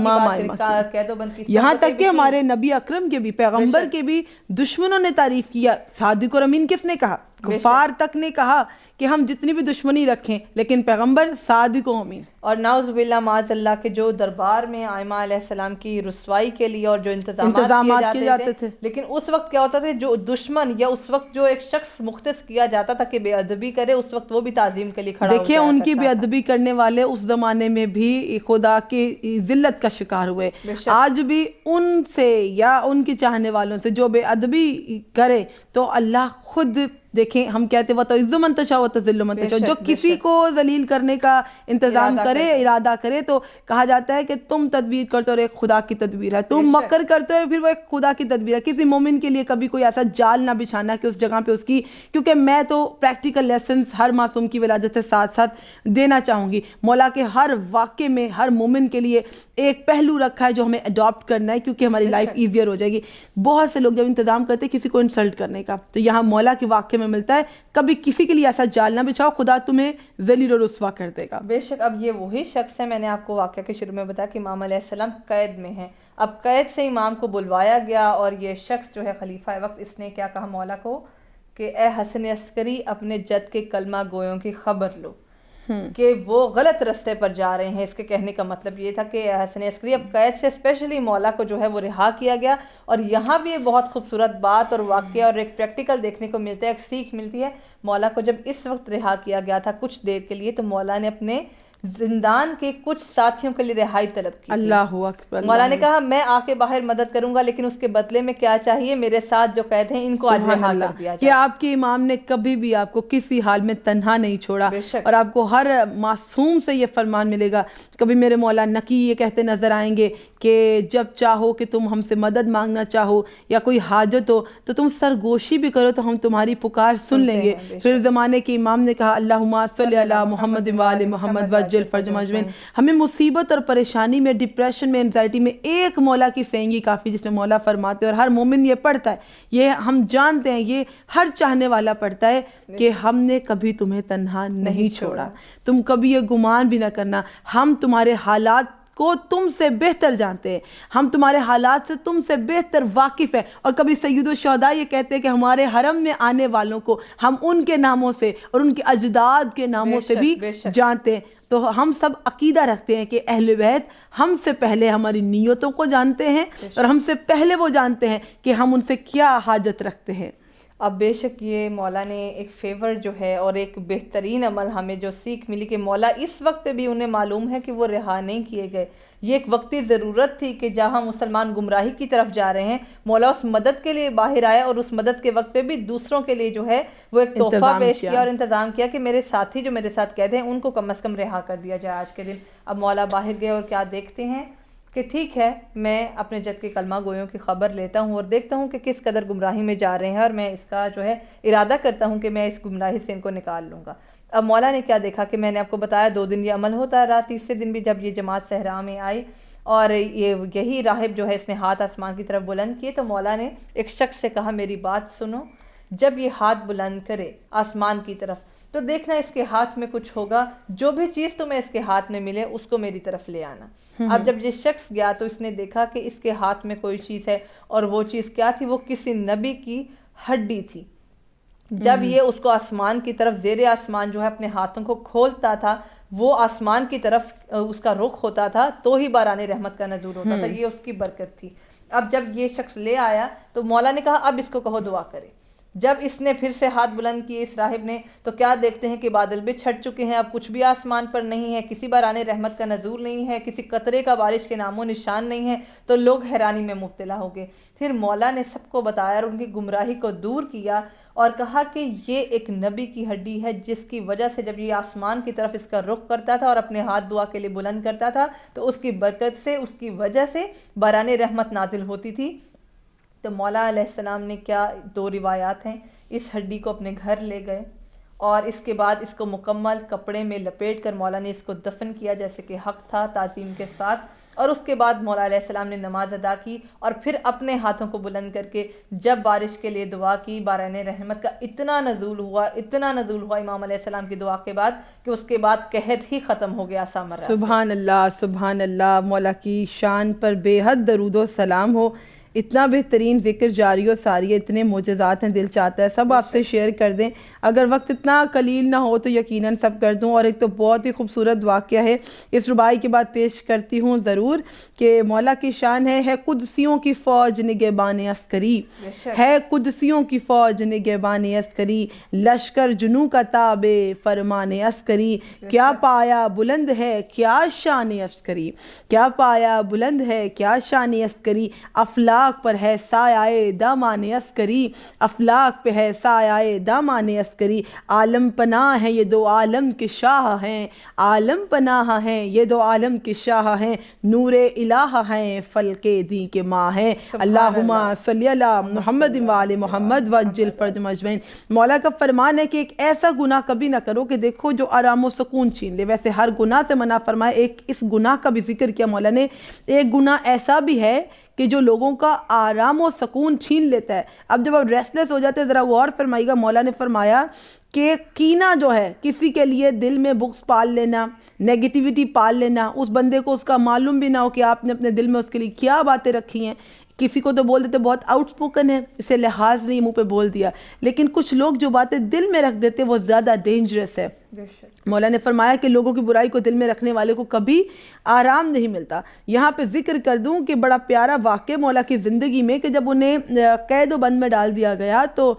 کی قید و بند کی، یہاں تک کہ ہمارے نبی اکرم کے بھی، پیغمبر کے بھی دشمنوں نے تعریف کیا۔ صادق اور امین کس نے کہا؟ کفار تک نے کہا کہ ہم جتنی بھی دشمنی رکھیں، لیکن پیغمبر صادق و امین۔ اور نعوذ باللہ معاذ اللہ کے جو دربار میں ائمہ علیہ السلام کی رسوائی کے لیے اور جو انتظامات کیے جاتے تھے، لیکن اس وقت کیا ہوتا تھا، جو دشمن یا اس وقت جو ایک شخص مختص کیا جاتا تھا کہ بے ادبی کرے، اس وقت وہ بھی تعظیم کے لیے کھڑا ہو جاتا تھا۔ دیکھیں ان کی بے ادبی کرنے والے اس زمانے میں بھی خدا کی ذلت کا شکار ہوئے، آج بھی ان سے یا ان کے چاہنے والوں سے جو بے ادبی کرے تو اللہ خود دیکھیں، ہم کہتے ہیں وَتُعِزُّ مَن تَشَاءُ وَتُذِلُّ مَن تَشَاءُ، جو کسی کو ذلیل کرنے کا انتظام کرے، ارادہ کرے، تو کہا جاتا ہے کہ تم تدبیر کرتے ہو اور ایک خدا کی تدبیر ہے، تم مکر کرتے ہو پھر وہ ایک خدا کی تدبیر ہے۔ کسی مومن کے لیے کبھی کوئی ایسا جال نہ بچھانا کہ اس جگہ پہ اس کی، کیونکہ میں تو پریکٹیکل لیسنز ہر معصوم کی ولادت سے ساتھ ساتھ دینا چاہوں گی۔ مولا کے ہر واقعے میں ہر مومن کے لیے ایک پہلو رکھا ہے جو ہمیں اڈاپٹ کرنا ہے، کیونکہ ہماری لائف ایزیئر ہو جائے گی۔ بہت سے لوگ جب انتظام کرتے ہیں کسی کو انسلٹ کرنے کا، تو یہاں مولا کے واقعے میں ملتا ہے کبھی کسی کے لیے ایسا جال نہ بچھاؤ، خدا تمہیں ذلیل و رسوا کر دے گا۔ بے شک، اب یہ وہی شخص ہے، میں نے آپ کو واقعہ کے شروع میں بتایا کہ امام علیہ السلام قید میں ہیں۔ اب قید سے امام کو بلوایا گیا، اور یہ شخص جو ہے خلیفہ وقت، اس نے کیا کہا مولا کو کہ اے حسن عسکری، اپنے جد کے کلمہ گویوں کی خبر لو کہ وہ غلط رستے پر جا رہے ہیں۔ اس کے کہنے کا مطلب یہ تھا کہ اے حسن عسکری، اب قید سے اسپیشلی مولا کو جو ہے وہ رہا کیا گیا۔ اور یہاں بھی ایک بہت خوبصورت بات اور واقعہ اور ایک پریکٹیکل دیکھنے کو ملتا ہے، ایک سیکھ ملتی ہے۔ مولا کو جب اس وقت رہا کیا گیا تھا کچھ دیر کے لیے، تو مولا نے اپنے زندان کے کچھ ساتھیوں کے لیے رہائی طلب کی۔ اللہ اکبر۔ مولا نے کہا میں آ کے باہر مدد کروں گا، لیکن اس کے بدلے میں کیا چاہیے، میرے ساتھ جو قید ہیں ان کو آج رہا کر دیا جائے۔ کہ آپ کے امام نے کبھی بھی آپ کو کسی حال میں تنہا نہیں چھوڑا، اور آپ کو ہر معصوم سے یہ فرمان ملے گا۔ کبھی میرے مولا نقی یہ کہتے نظر آئیں گے کہ جب چاہو کہ تم ہم سے مدد مانگنا چاہو یا کوئی حاجت ہو تو تم سرگوشی بھی کرو تو ہم تمہاری پکار سن لیں گے۔ پھر زمانے کے امام نے کہا اللہم صلی علی محمد وآل محمد وعجل فرجہم اجمعین۔ ہمیں مصیبت اور پریشانی میں، ڈپریشن میں، انزائٹی میں ایک مولا کی سینگی کافی، جس میں مولا فرماتے ہیں، اور ہر مومن یہ پڑھتا ہے، یہ ہم جانتے ہیں، یہ ہر چاہنے والا پڑھتا ہے کہ ہم نے کبھی تمہیں تنہا نہیں چھوڑا، تم کبھی یہ گمان بھی نہ کرنا، ہم تمہارے حالات کو تم سے بہتر جانتے ہیں، ہم تمہارے حالات سے تم سے بہتر واقف ہیں۔ اور کبھی سید الشہداء یہ کہتے ہیں کہ ہمارے حرم میں آنے والوں کو ہم ان کے ناموں سے اور ان کے اجداد کے ناموں سے بھی جانتے ہیں۔ تو ہم سب عقیدہ رکھتے ہیں کہ اہل بیت ہم سے پہلے ہماری نیتوں کو جانتے ہیں اور ہم سے پہلے وہ جانتے ہیں کہ ہم ان سے کیا حاجت رکھتے ہیں۔ اب بے شک یہ مولا نے ایک فیور جو ہے اور ایک بہترین عمل ہمیں جو سیکھ ملی کہ مولا اس وقت بھی انہیں معلوم ہے کہ وہ رہا نہیں کیے گئے، یہ ایک وقتی ضرورت تھی کہ جہاں مسلمان گمراہی کی طرف جا رہے ہیں مولا اس مدد کے لیے باہر آیا، اور اس مدد کے وقت پہ بھی دوسروں کے لیے جو ہے وہ ایک تحفہ پیش کیا اور انتظام کیا کہ میرے ساتھی جو میرے ساتھ قید ہیں ان کو کم از کم رہا کر دیا جائے آج کے دن۔ اب مولا باہر گئے اور کیا دیکھتے ہیں کہ ٹھیک ہے میں اپنے جد کے کلمہ گویوں کی خبر لیتا ہوں اور دیکھتا ہوں کہ کس قدر گمراہی میں جا رہے ہیں، اور میں اس کا جو ہے ارادہ کرتا ہوں کہ میں اس گمراہی سے ان کو نکال لوں گا۔ اب مولا نے کیا دیکھا کہ میں نے آپ کو بتایا 2 دن یہ عمل ہوتا رہا، تیسرے دن بھی جب یہ جماعت صحرا میں آئی اور یہی راہب جو ہے اس نے ہاتھ آسمان کی طرف بلند کیے، تو مولا نے ایک شخص سے کہا میری بات سنو، جب یہ ہاتھ بلند کرے آسمان کی طرف تو دیکھنا اس کے ہاتھ میں کچھ ہوگا، جو بھی چیز تمہیں اس کے ہاتھ میں ملے اس کو میری طرف لے آنا۔ اب جب یہ شخص گیا تو اس نے دیکھا کہ اس کے ہاتھ میں کوئی چیز ہے، اور وہ چیز کیا تھی؟ وہ کسی نبی کی ہڈی تھی۔ جب یہ اس کو آسمان کی طرف زیر آسمان جو ہے اپنے ہاتھوں کو کھولتا تھا، وہ آسمان کی طرف اس کا رخ ہوتا تھا تو ہی باران رحمت کا نزول ہوتا تھا، یہ اس کی برکت تھی۔ اب جب یہ شخص لے آیا تو مولا نے کہا اب اس کو کہو دعا کرے۔ جب اس نے پھر سے ہاتھ بلند کیے اس راہب نے تو کیا دیکھتے ہیں کہ بادل بھی چھٹ چکے ہیں، اب کچھ بھی آسمان پر نہیں ہے، کسی باران رحمت کا نزول نہیں ہے، کسی قطرے کا بارش کے نام و نشان نہیں ہے، تو لوگ حیرانی میں مبتلا ہو گئے۔ پھر مولا نے سب کو بتایا اور ان کی گمراہی کو دور کیا اور کہا کہ یہ ایک نبی کی ہڈی ہے جس کی وجہ سے جب یہ آسمان کی طرف اس کا رخ کرتا تھا اور اپنے ہاتھ دعا کے لیے بلند کرتا تھا تو اس کی برکت سے، اس کی وجہ سے باران رحمت نازل ہوتی تھی۔ تو مولا علیہ السلام نے کیا، 2 روایات ہیں، اس ہڈی کو اپنے گھر لے گئے اور اس کے بعد اس کو مکمل کپڑے میں لپیٹ کر مولا نے اس کو دفن کیا جیسے کہ حق تھا، تعظیم کے ساتھ۔ اور اس کے بعد مولا علیہ السلام نے نماز ادا کی اور پھر اپنے ہاتھوں کو بلند کر کے جب بارش کے لیے دعا کی، باران رحمت کا اتنا نزول ہوا امام علیہ السلام کی دعا کے بعد کہ اس کے بعد قحط ہی ختم ہو گیا سامر۔ سبحان اللہ، سبحان اللہ، مولا کی شان پر بے حد درود و سلام ہو۔ اتنا بہترین ذکر جاری و ساری ہے، اتنے معجزات ہیں، دل چاہتا ہے سب آپ سے شیئر کر دیں، اگر وقت اتنا قلیل نہ ہو تو یقیناً سب کر دوں۔ اور ایک تو بہت ہی خوبصورت واقعہ ہے، اس ربائی کے بعد پیش کرتی ہوں ضرور، کہ مولا کی شان ہے قدسیوں کی فوج نگہبان عسکری، ہے قدسیوں کی فوج نگہبان عسکری، لشکر جنوں کا تابع فرمان عسکری، کیا پایا بلند ہے کیا شان عسکری، کیا پایا بلند ہے کیا شان عسکری، افلاک پر ہے سایہ دامان عسکری، افلاک پہ ہے سایہ دامان عسکری، عالم پناہ ہے یہ 2 عالم کے شاہ ہیں، عالم پناہ ہیں یہ 2 عالم کے شاہ ہیں، نور الہ ہیں فلک دی کے ماں ہیں، اللہم صلی اللہ محمد وآل محمد وعجل فرج مجمعین۔ مولا کا فرمان ہے کہ ایک ایسا گناہ کبھی نہ کرو کہ دیکھو جو آرام و سکون چھین لے، ویسے ہر گناہ سے منع فرمائے، ایک اس گناہ کا بھی ذکر کیا مولا نے، ایک گناہ ایسا بھی ہے کہ جو لوگوں کا آرام و سکون چھین لیتا ہے۔ اب جب آپ ریسٹلیس ہو جاتے ہیں ذرا غور فرمائیے گا، مولا نے فرمایا کہ کینہ جو ہے، کسی کے لیے دل میں بغض پال لینا، نیگیٹیوٹی پال لینا، اس بندے کو اس کا معلوم بھی نہ ہو کہ آپ نے اپنے دل میں اس کے لیے کیا باتیں رکھی ہیں۔ کسی کو تو بول دیتے بہت آؤٹ سپوکن ہے، اسے لحاظ نہیں، منہ پہ بول دیا، لیکن کچھ لوگ جو باتیں دل میں رکھ دیتے وہ زیادہ ڈینجرس ہے۔ مولا نے فرمایا کہ لوگوں کی برائی کو دل میں رکھنے والے کو کبھی آرام نہیں ملتا۔ یہاں پہ ذکر کر دوں کہ بڑا پیارا واقعہ مولا کی زندگی میں، کہ جب انہیں قید و بند میں ڈال دیا گیا تو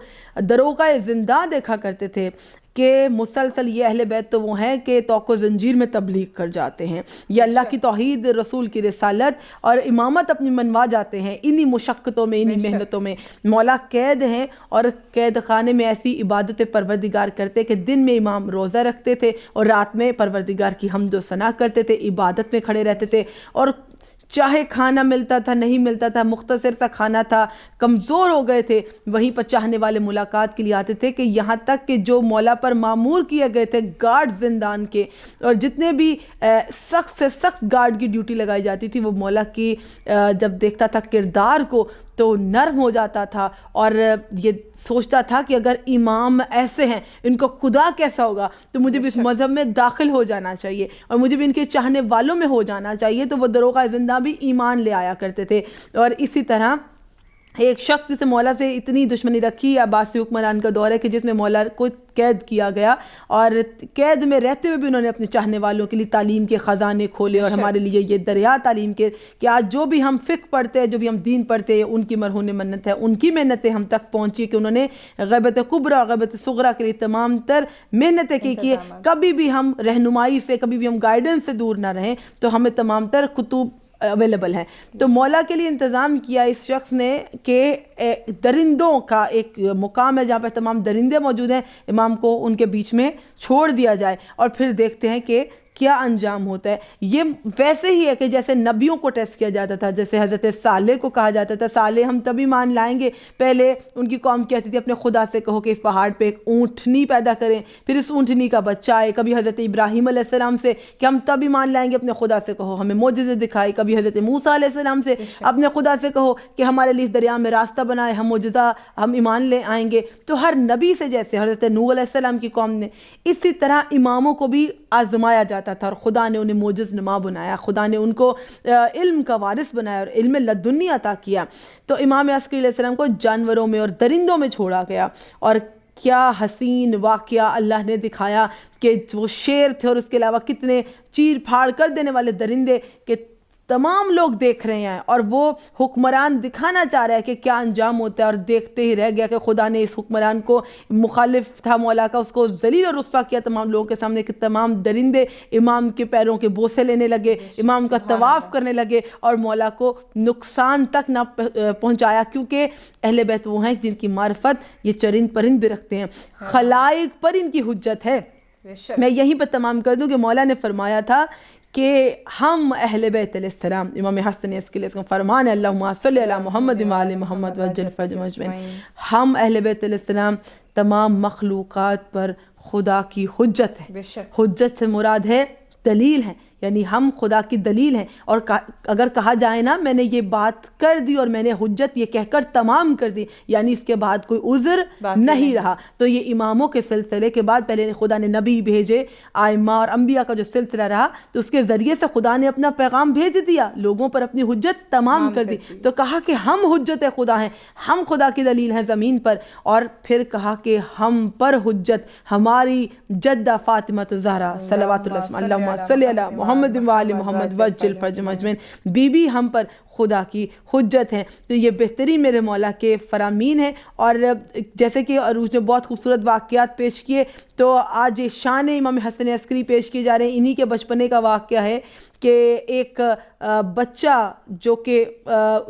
دروغہ زنداں دیکھا کرتے تھے کہ مسلسل یہ اہل بیت تو وہ ہیں کہ توق و زنجیر میں تبلیغ کر جاتے ہیں، یہ اللہ کی توحید، رسول کی رسالت اور امامت اپنی منوا جاتے ہیں انہی مشقتوں میں، انہی محنتوں میں۔ مولا قید ہیں اور قید خانے میں ایسی عبادت پروردگار کرتے کہ دن میں امام روزہ رکھتے تھے اور رات میں پروردگار کی حمد و ثنا کرتے تھے، عبادت میں کھڑے رہتے تھے، اور چاہے کھانا ملتا تھا نہیں ملتا تھا، مختصر سا کھانا تھا، کمزور ہو گئے تھے، وہیں پر چاہنے والے ملاقات کے لیے آتے تھے، کہ یہاں تک کہ جو مولا پر مامور کیے گئے تھے گارڈ زندان کے، اور جتنے بھی سخت سے سخت گارڈ کی ڈیوٹی لگائی جاتی تھی، وہ مولا کی جب دیکھتا تھا کردار کو تو نرم ہو جاتا تھا اور یہ سوچتا تھا کہ اگر امام ایسے ہیں ان کو خدا کیسا ہوگا، تو مجھے بھی اس مذہب میں داخل ہو جانا چاہیے اور مجھے بھی ان کے چاہنے والوں میں ہو جانا چاہیے. تو وہ دروغہ زندہ بھی ایمان لے آیا کرتے تھے. اور اسی طرح ایک شخص جسے مولا سے اتنی دشمنی رکھی، عباسی حکمران کا دور ہے کہ جس میں مولا کو قید کیا گیا اور قید میں رہتے ہوئے بھی انہوں نے اپنے چاہنے والوں کے لیے تعلیم کے خزانے کھولے اور ہمارے لیے یہ دریا تعلیم کے کہ آج جو بھی ہم فقہ پڑھتے ہیں، جو بھی ہم دین پڑھتے ہیں، ان کی مرہون منت ہے، ان کی محنتیں ہم تک پہنچی کہ انہوں نے غیبت کبریٰ اور غیبت صغریٰ کے لیے تمام تر محنتیں کی. کبھی بھی ہم رہنمائی سے، کبھی بھی ہم گائیڈنس سے دور نہ رہیں، تو ہمیں تمام تر کتب اویلیبل ہیں. تو مولا کے لیے انتظام کیا اس شخص نے کہ درندوں کا ایک مقام ہے جہاں پہ تمام درندے موجود ہیں، امام کو ان کے بیچ میں چھوڑ دیا جائے اور پھر دیکھتے ہیں کہ کیا انجام ہوتا ہے. یہ ویسے ہی ہے کہ جیسے نبیوں کو ٹیسٹ کیا جاتا تھا، جیسے حضرت صالح کو کہا جاتا تھا صالح ہم تبھی مان لائیں گے. پہلے ان کی قوم کہتی تھی اپنے خدا سے کہو کہ اس پہاڑ پہ ایک اونٹنی پیدا کریں، پھر اس اونٹنی کا بچہ آئے. کبھی حضرت ابراہیم علیہ السلام سے کہ ہم تبھی مان لائیں گے اپنے خدا سے کہو ہمیں معجزے دکھائے. کبھی حضرت موسیٰ علیہ السلام سے اپنے خدا سے کہو کہ ہمارے لیے اس دریا میں راستہ بنائے، ہم معجزہ ہم ایمان لے آئیں گے. تو ہر نبی سے جیسے حضرت نوح علیہ السلام کی قوم نے، اسی طرح اماموں کو بھی آزمایا جاتا تھا اور خدا نے انہیں معجز نما بنایا، خدا نے ان کو علم کا وارث بنایا اور علم لدنی عطا کیا. تو امام عسکری علیہ السلام کو جانوروں میں اور درندوں میں چھوڑا گیا. اور کیا حسین واقعہ اللہ نے دکھایا کہ وہ شیر تھے اور اس کے علاوہ کتنے چیر پھاڑ کر دینے والے درندے کہ تمام لوگ دیکھ رہے ہیں اور وہ حکمران دکھانا چاہ رہا ہے کہ کیا انجام ہوتا ہے، اور دیکھتے ہی رہ گیا کہ خدا نے اس حکمران کو، مخالف تھا مولا کا، اس کو ذلیل اور رسوا کیا تمام لوگوں کے سامنے کہ تمام درندے امام کے پیروں کے بوسے لینے لگے، امام کا طواف کرنے لگے اور مولا کو نقصان تک نہ پہنچایا. کیونکہ اہل بیت وہ ہیں جن کی معرفت یہ چرند پرند بھی رکھتے ہیں، خلائق پر ان کی حجت ہے. میں یہیں پر تمام کر دوں کہ مولا نے فرمایا تھا کہ ہم اہل بیت علیہ السلام، امام حسن عسکری علیہ السلام فرمان ہے اللہم صلی علی محمد و آل محمد وعجل فرجهم اجمعین، ہم اہل بیت علیہ السلام تمام مخلوقات پر خدا کی حجت ہے. حجت سے مراد ہے دلیل ہے، یعنی ہم خدا کی دلیل ہیں. اور اگر کہا جائے نا میں نے یہ بات کر دی اور میں نے حجت یہ کہہ کر تمام کر دی، یعنی اس کے بعد کوئی عذر نہیں رہا. تو یہ اماموں کے سلسلے کے بعد پہلے خدا نے نبی بھیجے، آئمہ اور انبیاء کا جو سلسلہ رہا تو اس کے ذریعے سے خدا نے اپنا پیغام بھیج دیا، لوگوں پر اپنی حجت تمام کر دی. تو کہا کہ ہم حجت خدا ہیں، ہم خدا کی دلیل ہیں زمین پر. اور پھر کہا کہ ہم پر حجت ہماری جدہ فاطمہ الزہرا صلوات اللہ اللہم صلی علی محمد و آل محمد وعجل فرجهم اجمعین، بی بی ہم پر خدا کی حجت ہیں. تو یہ بہترین میرے مولا کے فرامین ہیں. اور جیسے کہ عروج نے بہت خوبصورت واقعات پیش کیے، تو آج شان امام حسن عسکری پیش کیے جا رہے ہیں. انہی کے بچپنے کا واقعہ ہے کہ ایک بچہ جو کہ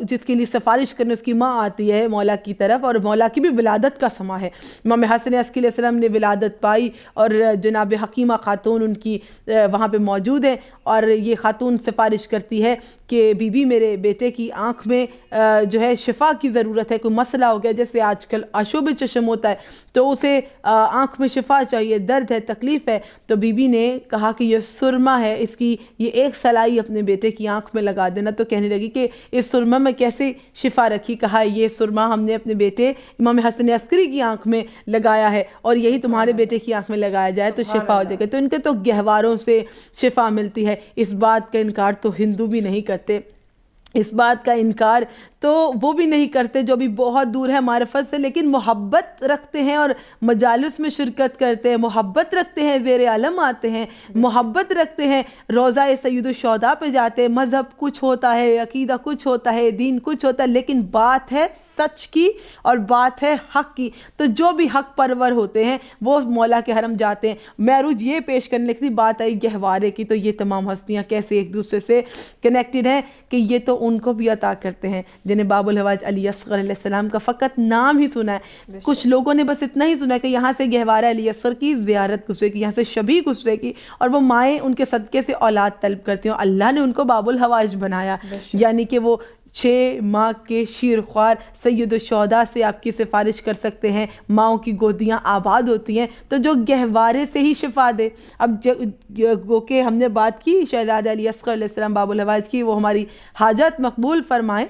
جس کے لیے سفارش کرنے اس کی ماں آتی ہے مولا کی طرف، اور مولا کی بھی ولادت کا سما ہے. امام حسن عسکری علیہ السلام نے ولادت پائی اور جناب حکیمہ خاتون ان کی وہاں پہ موجود ہیں، اور یہ خاتون سفارش کرتی ہے کہ بی بی میرے بیٹے کی آنکھ میں جو ہے شفا کی ضرورت ہے، کوئی مسئلہ ہو گیا جیسے آج کل آشوب چشم ہوتا ہے تو اسے آنکھ میں شفا چاہیے، درد ہے، تکلیف ہے. تو بی بی نے کہا کہ یہ سرما ہے، اس کی یہ ایک سلائی اپنے بیٹے کی آنکھ میں لگا دینا. تو کہنے لگی کہ اس سرما میں کیسے شفا رکھی؟ کہا یہ سرما ہم نے اپنے بیٹے امام حسن عسکری کی آنکھ میں لگایا ہے، اور یہی تمہارے بیٹے کی آنکھ میں لگایا جائے تو شفا ہو جائے گا. تو ان کے تو گہواروں سے شفا ملتی ہے. اس بات کا انکار تو ہندو بھی نہیں کرتے، اس بات کا انکار تو وہ بھی نہیں کرتے جو بھی بہت دور ہے معرفت سے، لیکن محبت رکھتے ہیں اور مجالس میں شرکت کرتے ہیں، محبت رکھتے ہیں، زیر علم آتے ہیں، محبت رکھتے ہیں، روضہ سید الشہداء پہ جاتے ہیں. مذہب کچھ ہوتا ہے، عقیدہ کچھ ہوتا ہے، دین کچھ ہوتا ہے، لیکن بات ہے سچ کی اور بات ہے حق کی. تو جو بھی حق پرور ہوتے ہیں وہ مولا کے حرم جاتے ہیں. معروج یہ پیش کرنے کی بات آئی گہوارے کی، تو یہ تمام ہستیاں کیسے ایک دوسرے سے کنیکٹڈ ہیں کہ یہ تو ان کو بھی عطا کرتے ہیں جنہیں باب الحوائج علی اصغر علیہ السلام کا فقط نام ہی سنا ہے. کچھ لوگوں نے بس اتنا ہی سنا ہے کہ یہاں سے گہوارہ علی اصغر کی زیارت گزرے گی، یہاں سے شبیہ گزرے گی، اور وہ مائیں ان کے صدقے سے اولاد طلب کرتی ہیں. اللہ نے ان کو باب الحوائج بنایا، یعنی کہ وہ 6 ماہ کے شیرخوار سید الشہداء سے آپ کی سفارش کر سکتے ہیں، ماؤں کی گودیاں آباد ہوتی ہیں، تو جو گہوارے سے ہی شفا دے. اب گو کہ ہم نے بات کی شہزادہ علی اصغر علیہ السلام باب الحوائج کی، وہ ہماری حاجت مقبول فرمائیں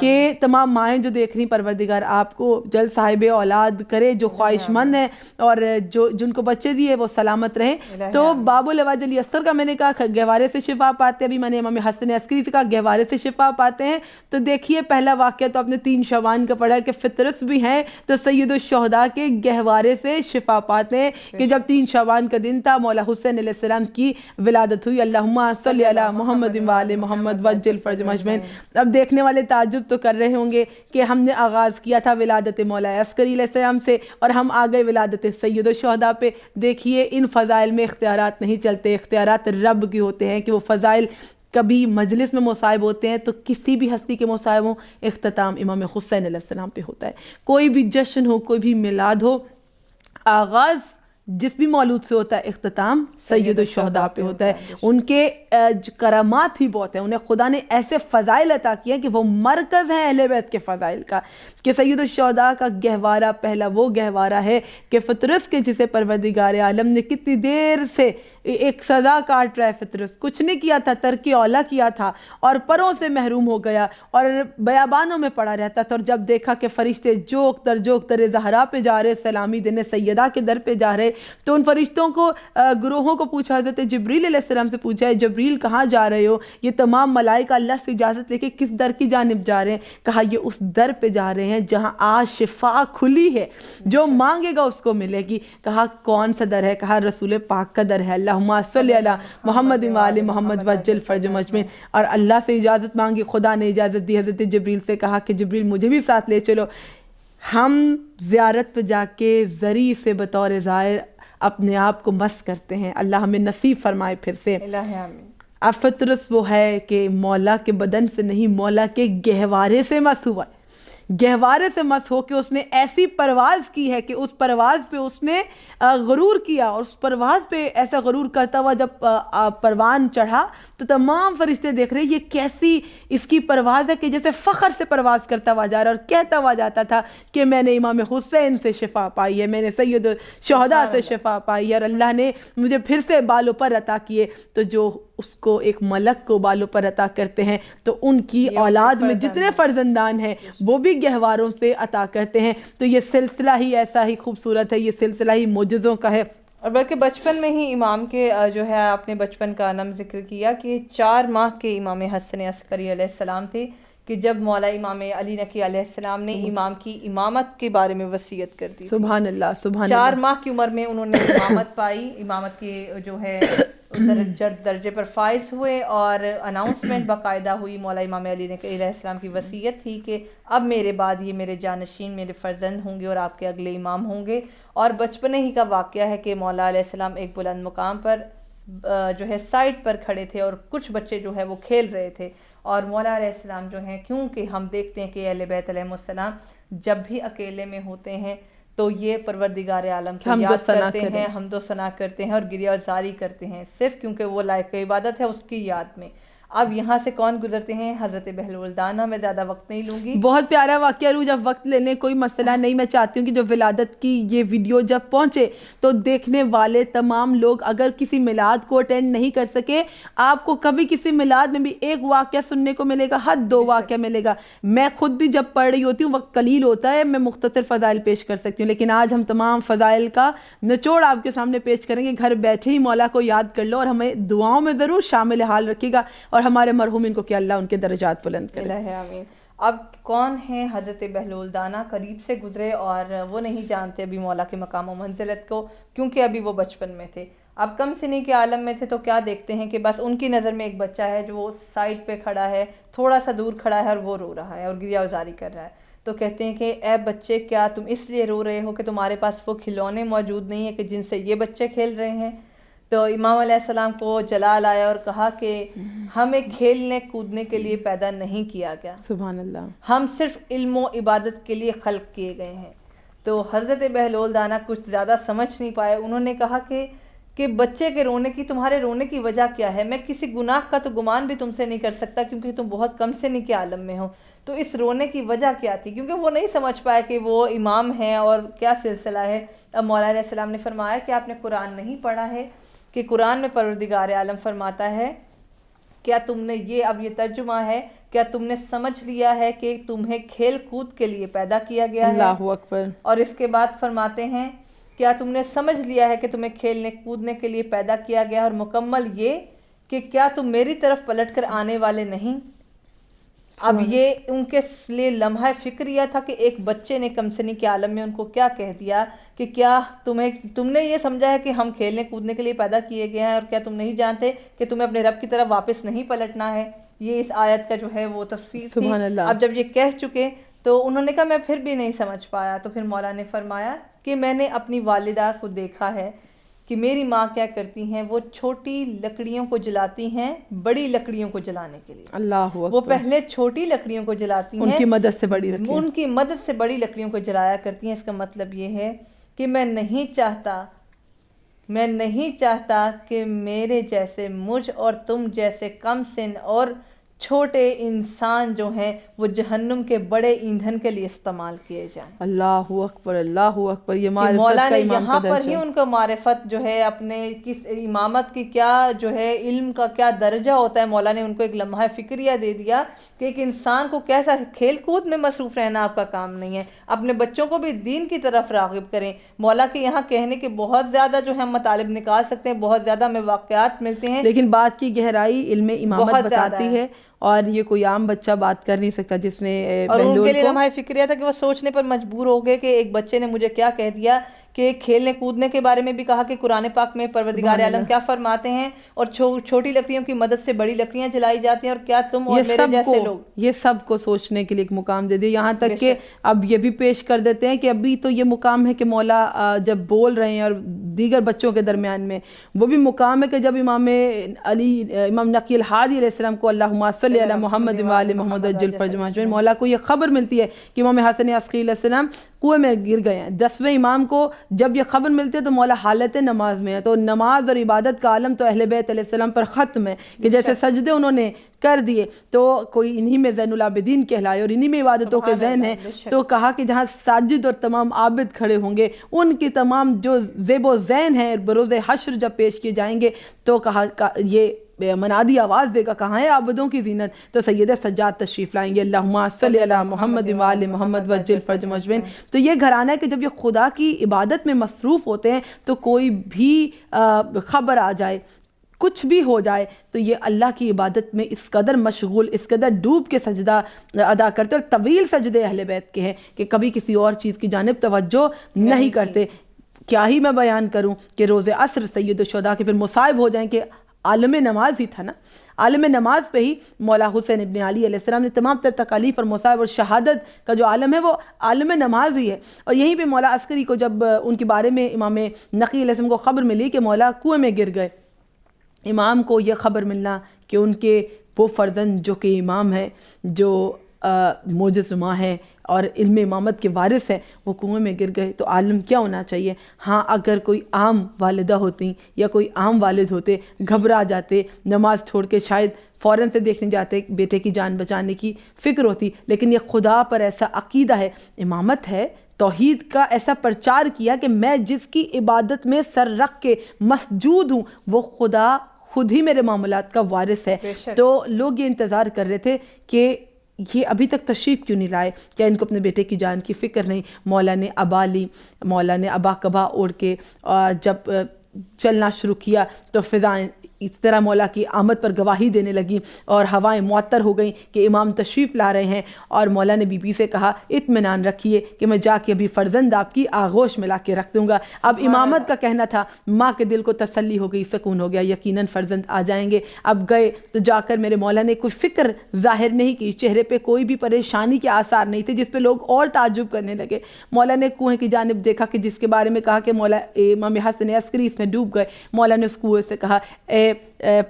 کہ تمام مائیں جو دیکھ رہی پروردگار آپ کو جلد صاحب اولاد کرے، جو خواہش مند ہیں اور جو جن کو بچے دیے وہ سلامت رہیں. تو باب الحوائج علی اصغر کا میں نے کہا گہوارے سے شفا پاتے ہیں، ابھی میں نے امام حسن عسکری سے کہا گہوارے سے شفا پاتے ہیں. تو دیکھیے پہلا واقعہ تو آپ نے 3 شعبان کا پڑھا کہ فطرس بھی ہیں تو سید الشہداء کے گہوارے سے شفا پاتے ہیں کہ جب 3 شعبان کا دن تھا مولا حسین علیہ السلام کی ولادت ہوئی. اللہم صلی علی محمد وآل محمد وعجل فرجہم اجمعین. اب دیکھنے والے تعجب تو کر رہے ہوں گے کہ ہم نے آغاز کیا تھا ولادت مولا عسکری علیہ السلام سے اور ہم آ گئے ولادت سید الشہداء پہ. دیکھیے ان فضائل میں اختیارات نہیں چلتے، اختیارات رب کی ہوتے ہیں کہ وہ فضائل کبھی مجلس میں مصائب ہوتے ہیں تو کسی بھی ہستی کے مصائب ہوں، اختتام امام حسین علیہ السلام پہ ہوتا ہے. کوئی بھی جشن ہو، کوئی بھی میلاد ہو، آغاز جس بھی مولود سے ہوتا ہے اختتام سید الشہداء پہ ہوتا ہے. ان کے کرامات ہی بہت ہیں، انہیں خدا نے ایسے فضائل عطا کیے ہیں کہ وہ مرکز ہیں اہل بیت کے فضائل کا. کہ سید الشہداء کا گہوارہ پہلا وہ گہوارہ ہے کہ فطرس کے جسے پروردگار عالم نے کتنی دیر سے ایک سزا کاٹ رہا ہے. فطرس کچھ نہیں کیا تھا، ترک اولا کیا تھا اور پروں سے محروم ہو گیا اور بیابانوں میں پڑا رہتا تھا. اور جب دیکھا کہ فرشتے جوک در زہرا پہ جا رہے، سلامی دینے سیدہ کے در پہ جا رہے، تو ان فرشتوں کو گروہوں کو پوچھا، حضرت جبریل علیہ السلام سے پوچھا ہے جبریل کہاں جا رہے ہو؟ یہ تمام ملائکہ اللہ سے اجازت لے کے کس در کی جانب جا رہے ہیں؟ کہا یہ اس در پہ جا رہے ہیں جہاں آج شفا کھلی ہے، جو مانگے گا اس کو ملے گی. کہا کون سا در ہے؟ کہا رسول پاک کا در ہے. اللہم صلی علی محمد وآل محمد وعجل فرجہم اجمعین. اور اللہ سے اجازت مانگی، خدا نے اجازت دی. حضرت جبریل سے کہا کہ جبریل مجھے بھی ساتھ لے چلو. ہم زیارت پہ جا کے زری سے بطور زائر اپنے آپ کو مس کرتے ہیں. اللہ ہمیں نصیب فرمائے پھر سے. اب فطرس وہ ہے کہ مولا کے بدن سے نہیں، مولا کے گہوارے سے مس ہوا ہے. گہوارے سے مس ہو کے اس نے ایسی پرواز کی ہے کہ اس پرواز پہ اس نے غرور کیا، اور اس پرواز پہ ایسا غرور کرتا ہوا جب پروان چڑھا تو تمام فرشتے دیکھ رہے یہ کیسی اس کی پرواز ہے کہ جیسے فخر سے پرواز کرتا ہوا جا رہا اور کہتا ہوا جاتا تھا کہ میں نے امام حسین سے شفا پائی ہے، میں نے سید الشہداء سے شفا پائی ہے اور اللہ نے مجھے پھر سے بالوں پر عطا کیے. تو جو اس کو ایک ملک کو بالوں پر عطا کرتے ہیں تو ان کی اولاد میں جتنے فرزندان ہیں وہ بھی گہواروں سے عطا کرتے ہیں. تو یہ سلسلہ ہی ایسا ہی خوبصورت ہے، یہ سلسلہ ہی معجزوں کا ہے. اور بلکہ بچپن میں ہی امام کے جو ہے آپ نے بچپن کا نام ذکر کیا کہ 4 ماہ کے امام حسن عسکری علیہ السلام تھے کہ جب مولا امام علی نقی علیہ السلام نے امام کی امامت کے بارے میں وصیت کر دی. سبحان اللہ، سبحان اللہ. 4 ماہ کی عمر میں انہوں نے امامت پائی، امامت کے جو ہے درجے پر فائز ہوئے اور اناؤنسمنٹ باقاعدہ ہوئی. مولا امام علی نقی علیہ السلام کی وصیت تھی کہ اب میرے بعد یہ میرے جانشین میرے فرزند ہوں گے اور آپ کے اگلے امام ہوں گے. اور بچپنے ہی کا واقعہ ہے کہ مولا علیہ السلام ایک بلند مقام پر جو ہے سائٹ پر کھڑے تھے اور کچھ بچے جو ہے وہ کھیل رہے تھے. اور مولا علیہ السلام جو ہیں، کیونکہ ہم دیکھتے ہیں کہ اہل بیت علیہ السلام جب بھی اکیلے میں ہوتے ہیں تو یہ پروردگار عالم کو یاد کرتے ہیں، حمد و ثنا کرتے ہیں اور گریہ زاری کرتے ہیں، صرف کیونکہ وہ لائق عبادت ہے اس کی یاد میں. اب یہاں سے کون گزرتے ہیں؟ حضرت بہلول میں زیادہ وقت نہیں لوں گی. بہت پیارا واقعہ روح، جب وقت لینے کوئی مسئلہ نہیں. میں چاہتی ہوں کہ جو ولادت کی یہ ویڈیو جب پہنچے تو دیکھنے والے تمام لوگ اگر کسی میلاد کو اٹینڈ نہیں کر سکے، آپ کو کبھی کسی میلاد میں بھی ایک واقعہ سننے کو ملے گا، حد 2 واقعہ ملے گا. میں خود بھی جب پڑھ رہی ہوتی ہوں وقت قلیل ہوتا ہے، میں مختصر فضائل پیش کر سکتی ہوں، لیکن آج ہم تمام فضائل کا نچوڑ آپ کے سامنے پیش کریں گے. گھر بیٹھے ہی مولا کو یاد کر لو اور ہمیں دعاؤں میں ضرور شامل حال رکھے گا اور ہمارے مرحومین کو کہ اللہ ان کے درجات بلند کرے. آمین. اب کون ہیں حضرت بہلول دانا؟ قریب سے گزرے اور وہ نہیں جانتے ابھی مولا کے مقام و منزلت کو، کیونکہ ابھی وہ بچپن میں تھے. اب کم سنی کے عالم میں تھے تو کیا دیکھتے ہیں کہ بس ان کی نظر میں ایک بچہ ہے جو سائڈ پہ کھڑا ہے، تھوڑا سا دور کھڑا ہے اور وہ رو رہا ہے اور گریہ گزاری کر رہا ہے. تو کہتے ہیں کہ اے بچے، کیا تم اس لیے رو رہے ہو کہ تمہارے پاس وہ کھلونے موجود نہیں ہیں کہ جن سے یہ بچے کھیل رہے ہیں؟ تو امام علیہ السلام کو جلال آیا اور کہا کہ ہمیں کھیلنے کودنے کے لیے پیدا نہیں کیا گیا، سبحان اللہ، ہم صرف علم و عبادت کے لیے خلق کیے گئے ہیں. تو حضرت بہلول دانا کچھ زیادہ سمجھ نہیں پائے. انہوں نے کہا کہ کہ بچے کے رونے کی، تمہارے رونے کی وجہ کیا ہے؟ میں کسی گناہ کا تو گمان بھی تم سے نہیں کر سکتا کیونکہ تم بہت کم سنی کے عالم میں ہو، تو اس رونے کی وجہ کیا تھی؟ کیونکہ وہ نہیں سمجھ پائے کہ وہ امام ہیں اور کیا سلسلہ ہے۔ اب مولا علیہ السلام نے فرمایا کہ آپ نے قرآن نہیں پڑھا ہے کہ قرآن میں پروردگار عالم فرماتا ہے کیا تم نے اب یہ ترجمہ ہے، کیا تم نے سمجھ لیا ہے کہ تمہیں کھیل کود کے لیے پیدا کیا گیا ہے؟ اللہ اکبر۔ اور اس کے بعد فرماتے ہیں کیا تم نے سمجھ لیا ہے کہ تمہیں کھیلنے کودنے کے لیے پیدا کیا گیا، اور مکمل یہ کہ کیا تم میری طرف پلٹ کر آنے والے نہیں؟ اب یہ ان کے لیے لمحہ فکریہ تھا کہ ایک بچے نے کم سنی کے عالم میں ان کو کیا کہہ دیا کہ کیا تم نے یہ سمجھا ہے کہ ہم کھیلنے کودنے کے لیے پیدا کیے گئے ہیں، اور کیا تم نہیں جانتے کہ تمہیں اپنے رب کی طرف واپس نہیں پلٹنا ہے؟ یہ اس آیت کا جو ہے وہ تفسیر تھی۔ اب جب یہ کہہ چکے تو انہوں نے کہا میں پھر بھی نہیں سمجھ پایا، تو پھر مولا نے فرمایا کہ میں نے اپنی والدہ کو دیکھا ہے کہ میری ماں کیا کرتی ہیں، وہ چھوٹی لکڑیوں کو جلاتی ہیں بڑی لکڑیوں کو جلانے کے لیے۔ اللہ اکبر۔ وہ پہلے چھوٹی لکڑیوں کو جلاتی ہیں، ان کی مدد سے بڑی لکڑیاں، ان کی مدد سے بڑی لکڑیوں کو جلایا کرتی ہیں۔ اس کا مطلب یہ ہے کہ میں نہیں چاہتا کہ میرے جیسے مجھ اور تم جیسے کم سن اور چھوٹے انسان جو ہیں وہ جہنم کے بڑے ایندھن کے لیے استعمال کیے جائیں۔ اللہ اکبر، اللہ اکبر۔ یہ مولا نے یہاں پر ہی ان کو معرفت جو ہے اپنے کس امامت کی کیا جو ہے علم کا کیا درجہ ہوتا ہے، مولا نے ان کو ایک لمحہ فکریہ دے دیا کہ ایک انسان کو کیسا کھیل کود میں مصروف رہنا آپ کا کام نہیں ہے، اپنے بچوں کو بھی دین کی طرف راغب کریں۔ مولا کے یہاں کہنے کے بہت زیادہ جو ہے ہم مطالب نکال سکتے ہیں، بہت زیادہ ہمیں واقعات ملتے ہیں، لیکن بات کی گہرائی علم امامت بتاتی ہے، اور یہ کوئی عام بچہ بات کر نہیں سکتا جس نے اور ان کے لیے لمحہ فکریہ تھا کہ وہ سوچنے پر مجبور ہو گئے کہ ایک بچے نے مجھے کیا کہہ دیا، کہ کھیلنے کودنے کے بارے میں بھی کہا کہ قرآن پاک میں پروردگار عالم کیا فرماتے ہیں، اور چھوٹی لکڑیوں کی مدد سے بڑی لکڑیاں جلائی جاتی ہیں، اور کیا تم اور میرے جیسے لوگ، یہ سب کو سوچنے کے لیے ایک مقام دے دیا۔ یہاں تک کہ اب یہ بھی پیش کر دیتے ہیں کہ ابھی تو یہ مقام ہے کہ مولا جب بول رہے ہیں اور دیگر بچوں کے درمیان میں وہ بھی مقام ہے کہ جب امام نقی الہادی علیہ السلام کو اللہم صلی علی محمد و آل محمد عجل فرج مجمعین، مولا کو یہ خبر ملتی ہے کہ امام حسن عسقری علیہ السلام کنویں میں گر گئے ہیں۔ 10ویں امام کو جب یہ خبر ملتی ہے تو مولا حالت نماز میں ہے، تو نماز اور عبادت کا عالم تو اہل بیت علیہ السلام پر ختم ہے کہ جیسے سجدے انہوں نے کر دیے تو کوئی انہی میں زین العابدین کہلائے اور انہی میں عبادتوں کے ذہن ہیں، تو کہا کہ جہاں ساجد اور تمام عابد کھڑے ہوں گے ان کی تمام جو زیب و زین ہیں بروز حشر جب پیش کیے جائیں گے تو کہا یہ منادی آواز دے گا کہاں ہے عابدوں کی زینت، تو سید سجاد تشریف لائیں گے اللہم صلی علی محمد و آل محمد وجل فرج مجمعین۔ تو یہ گھرانہ ہے کہ جب یہ خدا کی عبادت میں مصروف ہوتے ہیں تو کوئی بھی خبر آ جائے، کچھ بھی ہو جائے، تو یہ اللہ کی عبادت میں اس قدر مشغول، اس قدر ڈوب کے سجدہ ادا کرتے، اور طویل سجدے اہل بیت کے ہیں کہ کبھی کسی اور چیز کی جانب توجہ نہیں کرتے۔ کیا ہی میں بیان کروں کہ روز عصر سید الشہداء کے پھر مصائب ہو جائیں کہ عالم نماز ہی تھا نا، عالم نماز پہ ہی مولا حسین ابن علی علیہ السلام نے تمام تر تکالیف اور مصائب اور شہادت کا جو عالم ہے وہ عالم نماز ہی ہے۔ اور یہیں پہ مولا عسکری کو جب ان کے بارے میں امام نقی علیہ السلام کو خبر ملی کہ مولا کنویں میں گر گئے، امام کو یہ خبر ملنا کہ ان کے وہ فرزند جو کہ امام ہے، جو موجز ماں ہے اور علم امامت کے وارث ہیں، وہ کنویں میں گر گئے، تو عالم کیا ہونا چاہیے؟ ہاں اگر کوئی عام والدہ ہوتی یا کوئی عام والد ہوتے گھبرا جاتے، نماز چھوڑ کے شاید فوراً سے دیکھنے جاتے، بیٹے کی جان بچانے کی فکر ہوتی، لیکن یہ خدا پر ایسا عقیدہ ہے، امامت ہے، توحید کا ایسا پرچار کیا کہ میں جس کی عبادت میں سر رکھ کے مسجود ہوں وہ خدا خود ہی میرے معاملات کا وارث ہے۔ تو لوگ یہ انتظار کر رہے تھے کہ یہ ابھی تک تشریف کیوں نہیں لائے، کیا ان کو اپنے بیٹے کی جان کی فکر نہیں؟ مولا نے ابا لی، مولا نے ابا کبا اوڑھ کے جب چلنا شروع کیا تو فضائیں اس طرح مولا کی آمد پر گواہی دینے لگی اور ہوائیں معطر ہو گئیں کہ امام تشریف لا رہے ہیں، اور مولا نے بی بی سے کہا اطمینان رکھیے کہ میں جا کے ابھی فرزند آپ کی آغوش میں لا کے رکھ دوں گا۔ اب امامت کا کہنا تھا، ماں کے دل کو تسلی ہو گئی، سکون ہو گیا، یقیناً فرزند آ جائیں گے۔ اب گئے تو جا کر میرے مولا نے کوئی فکر ظاہر نہیں کی، چہرے پہ کوئی بھی پریشانی کے آثار نہیں تھے جس پہ لوگ اور تعجب کرنے لگے۔ مولا نے کنویں کی جانب دیکھا کہ جس کے بارے میں کہا کہ مولا امام حسن عسکری اس میں ڈوب گئے، مولا نے اس کنویں سے کہا اے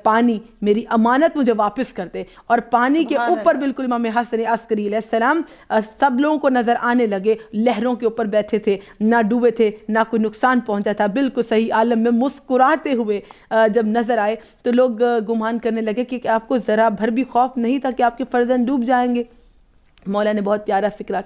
پانی میری امانت مجھے واپس کر دے. اور پانی کے اوپر بالکل امام حسن عسکری علیہ السلام سب لوگوں کو نظر آنے لگے, لہروں کے اوپر بیٹھے تھے, نہ ڈوبے تھے, نہ کوئی نقصان پہنچا تھا, بالکل صحیح عالم میں مسکراتے ہوئے جب نظر آئے تو لوگ گمان کرنے لگے کہ آپ کو ذرا بھر بھی خوف نہیں تھا کہ آپ کے فرزند ڈوب جائیں گے. مولا نے بہت پیارا فکرہ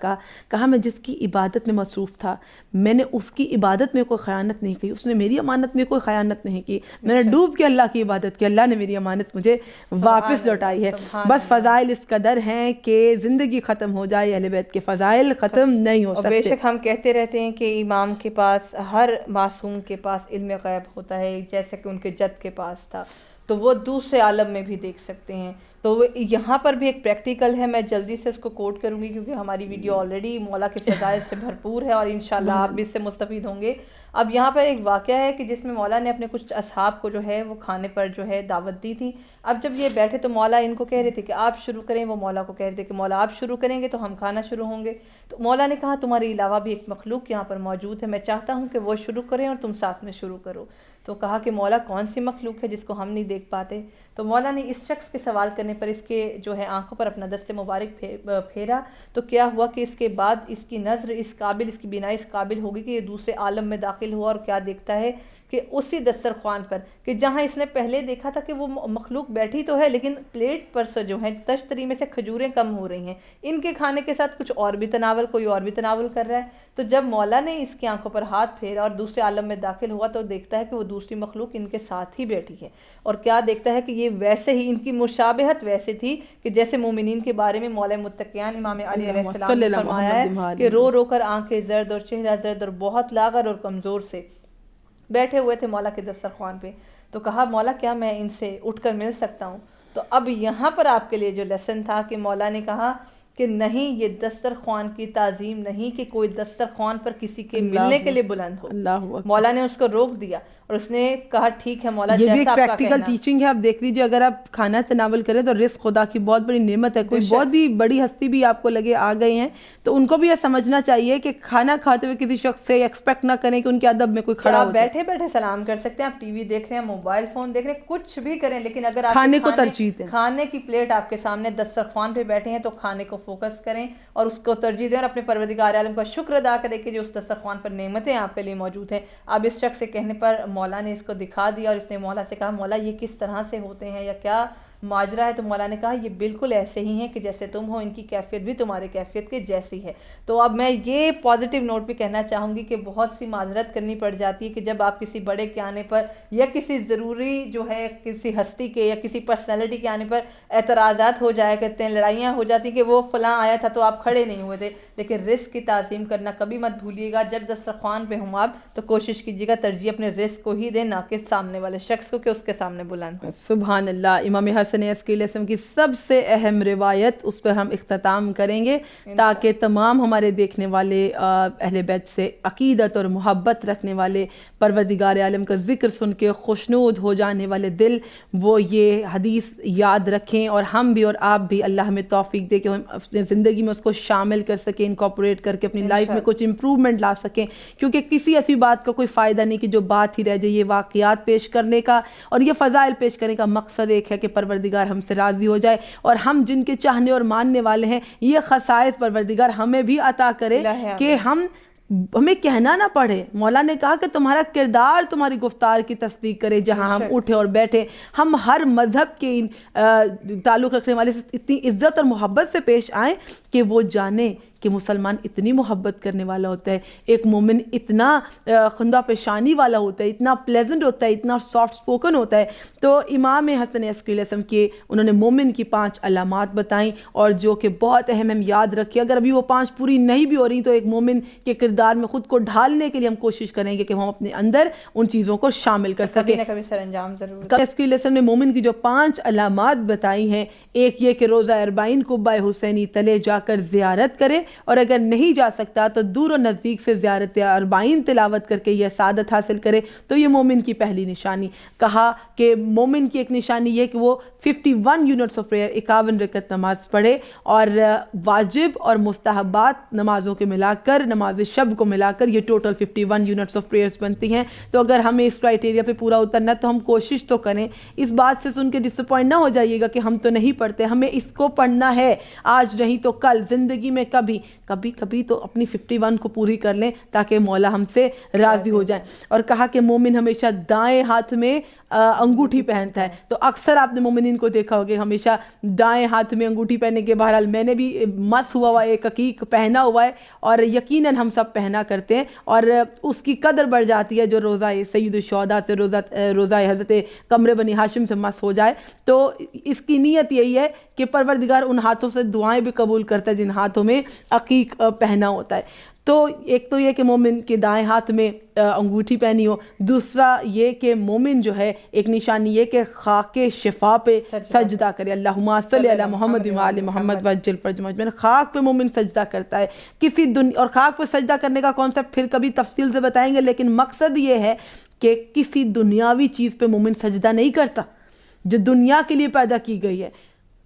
کہا میں جس کی عبادت میں مصروف تھا میں نے اس کی عبادت میں کوئی خیانت نہیں کی, اس نے میری امانت میں کوئی خیانت نہیں کی, میں نے ڈوب کے اللہ کی عبادت کی, اللہ نے میری امانت مجھے واپس لوٹائی ہے. بس فضائل اس قدر ہیں کہ زندگی ختم ہو جائے اہل بیت کے فضائل ختم نہیں ہو سکتے. بے شک ہم کہتے رہتے ہیں کہ امام کے پاس, ہر معصوم کے پاس علم غیب ہوتا ہے, جیسے کہ ان کے جد کے پاس تھا, تو وہ دوسرے عالم میں بھی دیکھ سکتے ہیں. تو یہاں پر بھی ایک پریکٹیکل ہے, میں جلدی سے اس کو کوٹ کروں گی کیونکہ ہماری ویڈیو آلریڈی مولا کے فضائل سے بھرپور ہے اور انشاءاللہ آپ بھی اس سے مستفید ہوں گے. اب یہاں پر ایک واقعہ ہے کہ جس میں مولا نے اپنے کچھ اصحاب کو جو ہے وہ کھانے پر جو ہے دعوت دی تھی. اب جب یہ بیٹھے تو مولا ان کو کہہ رہے تھے کہ آپ شروع کریں, وہ مولا کو کہہ رہے تھے کہ مولا آپ شروع کریں گے تو ہم کھانا شروع ہوں گے. تو مولا نے کہا تمہارے علاوہ بھی ایک مخلوق یہاں پر موجود ہے, میں چاہتا ہوں کہ وہ شروع کریں اور تم ساتھ میں شروع کرو. تو کہا کہ مولا کون سی مخلوق ہے جس کو ہم نہیں دیکھ پاتے؟ تو مولا نے اس شخص کے سوال کرنے پر اس کے جو ہے آنکھوں پر اپنا دست مبارک پھیرا. تو کیا ہوا کہ اس کے بعد اس کی نظر اس قابل, اس کی بینائی اس قابل ہوگی کہ یہ دوسرے عالم میں داخل ہوا, اور کیا دیکھتا ہے کہ اسی دسترخوان پر کہ جہاں اس نے پہلے دیکھا تھا کہ وہ مخلوق بیٹھی تو ہے لیکن پلیٹ پر سے جو ہے تشتری میں سے کھجوریں کم ہو رہی ہیں, ان کے کھانے کے ساتھ کچھ اور بھی تناول, کوئی اور بھی تناول کر رہا ہے. تو جب مولا نے اس کی آنکھوں پر ہاتھ پھیرا اور دوسرے عالم میں داخل ہوا تو دیکھتا ہے کہ وہ دوسری مخلوق ان کے ساتھ ہی بیٹھی ہے. اور کیا دیکھتا ہے کہ یہ ویسے ہی, ان کی مشابہت ویسے تھی کہ جیسے مومنین کے بارے میں مولا متقیان امام علی علیہ السلام نے فرمایا ہے کہ رو رو کر آنکھیں زرد اور چہرہ زرد اور بہت لاغر اور کمزور سے بیٹھے ہوئے تھے مولا کے دسترخوان پہ. تو کہا مولا کیا میں ان سے اٹھ کر مل سکتا ہوں؟ تو اب یہاں پر آپ کے لیے جو لیسن تھا کہ مولا نے کہا کہ نہیں, یہ دسترخوان کی تعظیم نہیں کہ کوئی دسترخوان پر کسی کے ملنے کے لیے بلند ہو. مولا نے اس کو روک دیا اور اس نے کہا ٹھیک ہے مولا, یہ بھی ایک جیسا آپ کا پریکٹیکل ٹیچنگ ہے. آپ دیکھ لیجیے اگر آپ کھانا تناول کریں تو رزق خدا کی بہت بڑی نعمت ہے. کوئی بہت بھی بڑی ہستی بھی آپ کو لگے آ گئے ہیں تو ان کو بھی یہ سمجھنا چاہیے کہ کھانا کھاتے ہوئے کسی شخص سے ایکسپیکٹ نہ کریں کہ ان کے ادب میں کوئی کھڑا ہو. آپ بیٹھے بیٹھے سلام کر سکتے ہیں, آپ ٹی وی دیکھ رہے ہیں, موبائل فون دیکھ رہے ہیں, کچھ بھی کریں, لیکن اگر آپ کھانے کو ترجیح دیں, کھانے کی پلیٹ آپ کے سامنے دسترخوان پہ بیٹھے ہیں تو کھانے کو فوکس کریں اور اس کو ترجیح دیں اور اپنے پروردگار عالم کا شکر ادا کریں کہ جو اس دسترخوان پر نعمتیں آپ کے لیے موجود ہیں. اب اس شخص سے کہنے پر مولا نے اس کو دکھا دیا اور اس نے مولا سے کہا مولا یہ کس طرح سے ہوتے ہیں یا کیا ماجرا ہے؟ تو مولا نے کہا یہ بالکل ایسے ہی ہیں کہ جیسے تم ہو, ان کی کیفیت بھی تمہارے کیفیت کے جیسی ہے. تو اب میں یہ پازیٹیو نوٹ بھی کہنا چاہوں گی کہ بہت سی معذرت کرنی پڑ جاتی ہے کہ جب آپ کسی بڑے کے آنے پر یا کسی ضروری جو ہے کسی ہستی کے یا کسی پرسنالٹی کے آنے پر اعتراضات ہو جایا کرتے ہیں, لڑائیاں ہو جاتی کہ وہ فلاں آیا تھا تو آپ کھڑے نہیں ہوئے تھے. لیکن رزق کی تعظیم کرنا کبھی مت بھولیے گا. جب دسترخوان پہ ہوں آپ تو کوشش کیجیے گا ترجیح اپنے رزق کو ہی دیں, نہ کہ سامنے والے شخص کو کہ اس کے سامنے بلند ہو. سبحان اللہ. امام حسن عسکری علیہ السلام کی سب سے اہم روایت, اس پہ ہم اختتام کریں گے تاکہ تمام ہمارے دیکھنے والے اہل بیت سے عقیدت اور محبت رکھنے والے, پروردگار عالم کا ذکر سن کے خوشنود ہو جانے والے دل, وہ یہ حدیث یاد رکھیں اور ہم بھی اور آپ بھی اللہ ہمیں توفیق دے کہ ہم اپنے زندگی میں اس کو شامل کر سکیں, انکارپوریٹ کر کے اپنی لائف میں کچھ امپروومنٹ لا سکیں. کیونکہ کسی ایسی بات کا کوئی فائدہ نہیں کہ جو بات ہی رہ جائے. یہ واقعات پیش کرنے کا اور یہ فضائل پیش کرنے کا مقصد ایک ہے کہ پروردگار ہم سے راضی ہو جائے اور ہم جن کے چاہنے اور ماننے والے ہیں یہ خصائص پروردگار ہمیں بھی عطا کرے کہ ہمیں کہنا نہ پڑے. مولا نے کہا کہ تمہارا کردار تمہاری گفتار کی تصدیق کرے. جہاں ہم اٹھے اور بیٹھے ہم ہر مذہب کے تعلق رکھنے والے سے اتنی عزت اور محبت سے پیش آئیں کہ وہ جانے کہ مسلمان اتنی محبت کرنے والا ہوتا ہے, ایک مومن اتنا خندہ پیشانی والا ہوتا ہے, اتنا پلیزنٹ ہوتا ہے, اتنا سافٹ سپوکن ہوتا ہے. تو امام حسن عسکری علیہ السلام کے انہوں نے مومن کی 5 علامات بتائیں اور جو کہ بہت اہم ہم یاد رکھیں. اگر ابھی وہ 5 پوری نہیں بھی ہو رہی تو ایک مومن کے کردار میں خود کو ڈھالنے کے لیے ہم کوشش کریں گے کہ ہم اپنے اندر ان چیزوں کو شامل کر سکیں. کبھی سر انجام ضرور. عسکری علیہ السلام نے مومن کی جو 5 علامات بتائی ہیں, ایک یہ کہ روزہ 40 قبہ حسینی تلے جا کر زیارت کرے, اور اگر نہیں جا سکتا تو دور و نزدیک سے زیارت اربعین تلاوت کر کے یہ سعادت حاصل کرے، تو یہ مومن کی پہلی نشانی۔ کہا کہ مومن کی ایک نشانی یہ کہ وہ 51 یونٹس آف پریئر 51 رکعت نماز پڑھے، اور واجب اور مستحبات نمازوں کے ملا کر، نماز شب کو ملا کر یہ ٹوٹل 51 یونٹس آف پریئرز بنتی ہیں۔ تو اگر ہمیں اس کرائٹیریا پہ پورا اترنا ہے تو ہم کوشش تو کریں، اس بات سے سن کے ڈس اپوائنٹ نہ ہو جائیے گا کہ ہم تو نہیں پڑھتے، ہمیں اس کو پڑھنا ہے، آج نہیں تو کل، زندگی میں کبھی تو اپنی 51 کو پوری کر لیں تاکہ مولا ہم سے راضی ہو جائیں۔ اور کہا کہ مومن ہمیشہ دائیں ہاتھ میں انگوٹھی پہنتا ہے، تو اکثر آپ نے مومنین کو دیکھا ہوگا ہمیشہ دائیں ہاتھ میں انگوٹھی پہننے کے، بہرحال میں نے بھی مس ہوا ایک عقیق پہنا ہوا ہے، اور یقیناً ہم سب پہنا کرتے ہیں، اور اس کی قدر بڑھ جاتی ہے جو روزہ سید الشہداء سے، روزہ حضرت قمر بنی ہاشم سے مس ہو جائے۔ تو اس کی نیت یہی ہے کہ پروردگار ان ہاتھوں سے دعائیں بھی قبول کرتا ہے جن ہاتھوں میں عقیق پہنا ہوتا ہے۔ تو ایک تو یہ کہ مومن کے دائیں ہاتھ میں انگوٹھی پہنی ہو، دوسرا یہ کہ مومن جو ہے ایک نشانی یہ کہ خاک شفا پہ سجدہ کرے، اللہم صلی علی محمد و آل محمد وعجل فرج مجمعین۔ خاک پہ مومن سجدہ کرتا ہے، اور خاک پہ سجدہ کرنے کا کانسیپٹ پھر کبھی تفصیل سے بتائیں گے، لیکن مقصد یہ ہے کہ کسی دنیاوی چیز پہ مومن سجدہ نہیں کرتا جو دنیا کے لیے پیدا کی گئی ہے،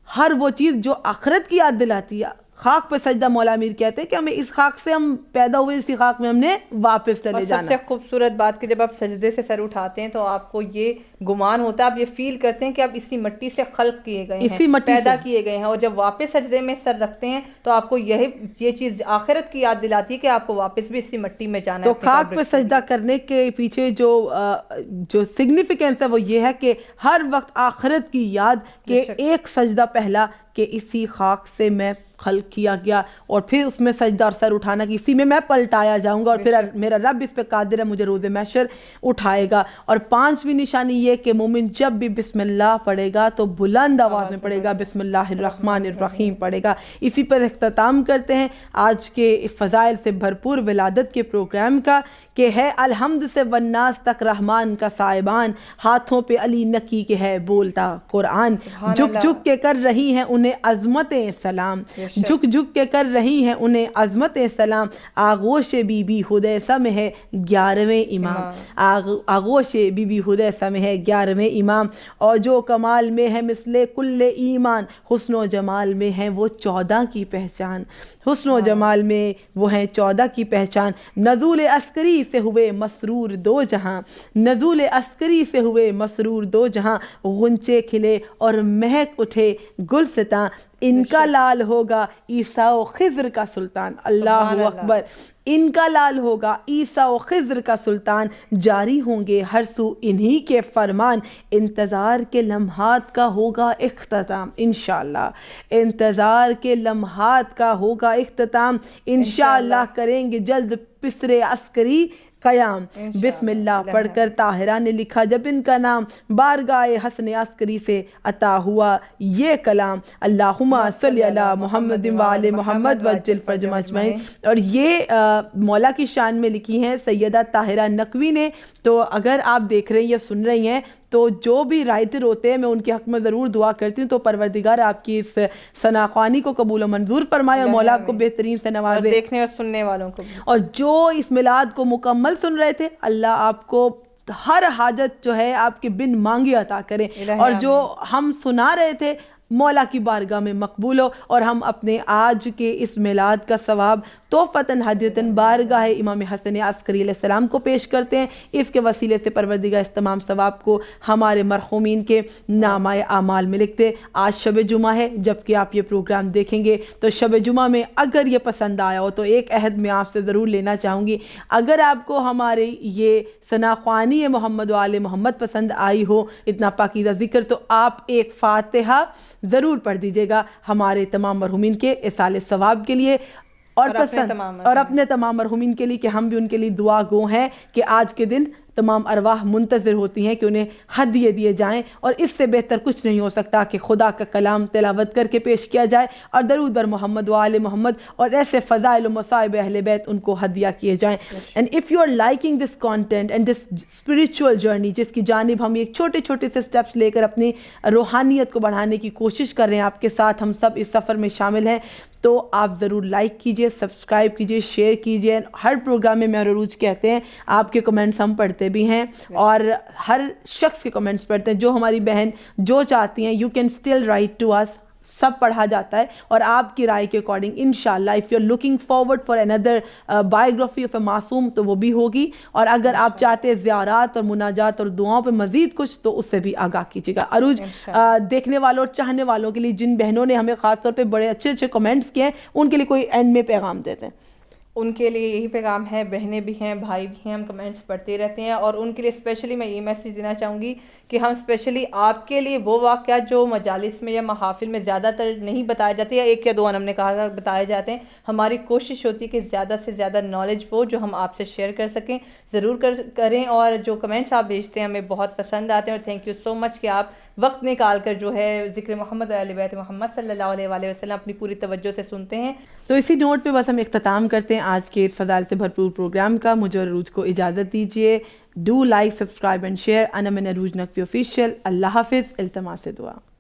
ہر وہ چیز جو آخرت کی یاد دلاتی ہے۔ خاک پہ سجدہ مولا امیر کہتے ہیں کہ ہمیں اس خاک سے ہم پیدا ہوئے، اسی خاک میں ہم نے واپس چلے جانا۔ سب سے خوبصورت بات کہ جب آپ سجدے سے سر اٹھاتے ہیں تو آپ کو یہ گمان ہوتا ہے، آپ یہ فیل کرتے ہیں کہ آپ اسی مٹی سے خلق کیے گئے ہیں، پیدا کیے گئے ہیں، اور جب واپس سجدے میں سر رکھتے ہیں تو آپ کو یہ چیز آخرت کی یاد دلاتی ہے کہ آپ کو واپس بھی اسی مٹی میں جانا ہے۔ تو خاک پہ سجدہ کرنے کے پیچھے جو سگنیفیکینس ہے وہ یہ ہے کہ ہر وقت آخرت کی یاد، کہ ایک سجدہ پہلا کہ اسی خاک سے میں خلق کیا گیا، اور پھر اس میں سجدہ اور سر اٹھانا کہ اسی میں میں پلٹایا جاؤں گا، اور پھر میرا رب اس پہ قادر ہے، مجھے روز محشر اٹھائے گا۔ اور پانچویں نشانی یہ کہ مومن جب بھی بسم اللہ پڑھے گا تو بلند آواز میں پڑھے گا، بسم اللہ الرحمن الرحیم پڑھے گا۔ اسی پر اختتام کرتے ہیں آج کے فضائل سے بھرپور ولادت کے پروگرام کا، کہ ہے الحمد سے والناس تک رحمان کا سائبان، ہاتھوں پہ علی نکی کے ہے بولتا قرآن، جھک جھک کے کر رہی ہیں انہیں عظمتیں سلام، جھک جھک کے کر رہی ہیں انہیں عظمتیں سلام، آغوش بی بی حدیثہ میں ہے 11ویں امام، آغوش بی بی حدیثہ میں ہے 11ویں امام، اور جو کمال میں ہے مثل کل ایمان، حسن و جمال میں ہے وہ 14 کی پہچان، حسن و جمال میں وہ ہیں 14 کی پہچان، نزول عسکری سے ہوئے مسرور دو جہاں، نزول عسکری سے ہوئے مسرور دو جہاں، غنچے کھلے اور مہک اٹھے گلستاں، ان کا لال ہوگا عیسیٰ و خضر کا سلطان، اللہ اکبر، ان کا لال ہوگا عیسیٰ و خضر کا سلطان، جاری ہوں گے ہر سو انہی کے فرمان، انتظار کے لمحات کا ہوگا اختتام، انشاءاللہ انتظار کے لمحات کا ہوگا اختتام، انشاءاللہ کریں گے جلد پسرے عسکری قیام، بسم اللہ پڑھ کر طاہرہ نے لکھا جب ان کا نام، بارگاہ حسن عسکری سے عطا ہوا یہ کلام، اللہم صلی علی محمد وآل محمد وعجل فرج مجمعین۔ اور یہ مولا کی شان میں لکھی ہیں سیدہ طاہرہ نقوی نے۔ تو اگر آپ دیکھ رہے ہیں یا سن رہی ہیں تو جو بھی رائٹر ہوتے ہیں میں ان کے حق میں ضرور دعا کرتی ہوں، تو پروردگار آپ کی اس ثناخوانی کو قبول و منظور فرمائے، اور مولا آپ کو بہترین سے نوازے، دیکھنے اور سننے والوں کو بھی۔ اور جو اس میلاد کو مکمل سن رہے تھے اللہ آپ کو ہر حاجت جو ہے آپ کے بن مانگے عطا کریں، اور جو ہم سنا رہے تھے مولا کی بارگاہ میں مقبول ہو، اور ہم اپنے آج کے اس میلاد کا ثواب تحفتاً ہدیتاً بارگاہ امام حسن عسکری علیہ السلام کو پیش کرتے ہیں۔ اس کے وسیلے سے پروردگار اس تمام ثواب کو ہمارے مرحومین کے نامہ اعمال میں لکھتے۔ آج شب جمعہ ہے، جبکہ آپ یہ پروگرام دیکھیں گے تو شب جمعہ میں اگر یہ پسند آیا ہو تو ایک عہد میں آپ سے ضرور لینا چاہوں گی، اگر آپ کو ہمارے یہ ثناخوانی محمد و آل محمد پسند آئی ہو، اتنا پاکیزہ ذکر، تو آپ ایک فاتحہ ضرور پڑھ دیجیے گا ہمارے تمام مرحومین کے ایصال ثواب کے لیے، اور اپنے تمام مرحومین کے لیے کہ ہم بھی ان کے لیے دعا گو ہیں کہ آج کے دن تمام ارواح منتظر ہوتی ہیں کہ انہیں ہدیے دیے جائیں، اور اس سے بہتر کچھ نہیں ہو سکتا کہ خدا کا کلام تلاوت کر کے پیش کیا جائے اور درود بر محمد و آل محمد اور ایسے فضائل و مصائب اہل بیت ان کو ہدیہ کیے جائیں. And if you are liking this content and this spiritual journey, جس کی جانب ہم ایک چھوٹے چھوٹے سے اسٹیپس لے کر اپنی روحانیت کو بڑھانے کی کوشش کر رہے ہیں، آپ کے ساتھ ہم سب اس سفر میں شامل ہیں، تو آپ ضرور لائک کیجئے، سبسکرائب کیجئے، شیئر کیجئے. ہر پروگرام میں مہر عروج کہتے ہیں آپ کے کمنٹس ہم پڑھتے بھی ہیں، اور ہر شخص کے کمنٹس پڑھتے ہیں. جو ہماری بہن جو چاہتی ہیں you can still write to us, سب پڑھا جاتا ہے، اور آپ کی رائے کے اکارڈنگ انشاءاللہ if you are looking forward for اندر بایوگرافی آف اے معصوم تو وہ بھی ہوگی، اور اگر آپ چاہتے ہیں زیارات اور مناجات اور دعاؤں پہ مزید کچھ تو اس سے بھی آگاہ کیجیے گا. عروج، دیکھنے والوں اور چاہنے والوں کے لیے جن بہنوں نے ہمیں خاص طور پہ بڑے اچھے اچھے کمنٹس کیے ہیں ان کے لیے کوئی اینڈ میں پیغام دیتے ہیں؟ ان کے لیے یہی پیغام ہے، بہنیں بھی ہیں، بھائی بھی ہیں، ہم کمنٹس پڑھتے رہتے ہیں، اور ان کے لیے اسپیشلی میں یہ میسیج دینا چاہوں گی کہ ہم اسپیشلی آپ کے لیے وہ واقعات جو مجالس میں یا محافل میں زیادہ تر نہیں بتائے جاتے، یا ایک یا دو ہم نے کہا بتائے جاتے ہیں، ہماری کوشش ہوتی ہے کہ زیادہ سے زیادہ نالج وہ جو ہم آپ سے شیئر کر سکیں ضرور کریں. اور جو کمنٹس آپ بھیجتے ہیں ہمیں بہت پسند آتے ہیں، اور تھینک یو سو مچ کہ آپ وقت نکال کر جو ہے ذکر محمد و اہل بیت محمد صلی اللہ علیہ وآلہ وسلم اپنی پوری توجہ سے سنتے ہیں. تو اسی نوٹ پہ بس ہم اختتام کرتے ہیں آج کے اس فضائل سے بھرپور پروگرام کا. مجھے اور عروج کو اجازت دیجیے. Do like, subscribe and share. انا من عروج نقوی آفیشیل. اللہ حافظ. التماس دعا.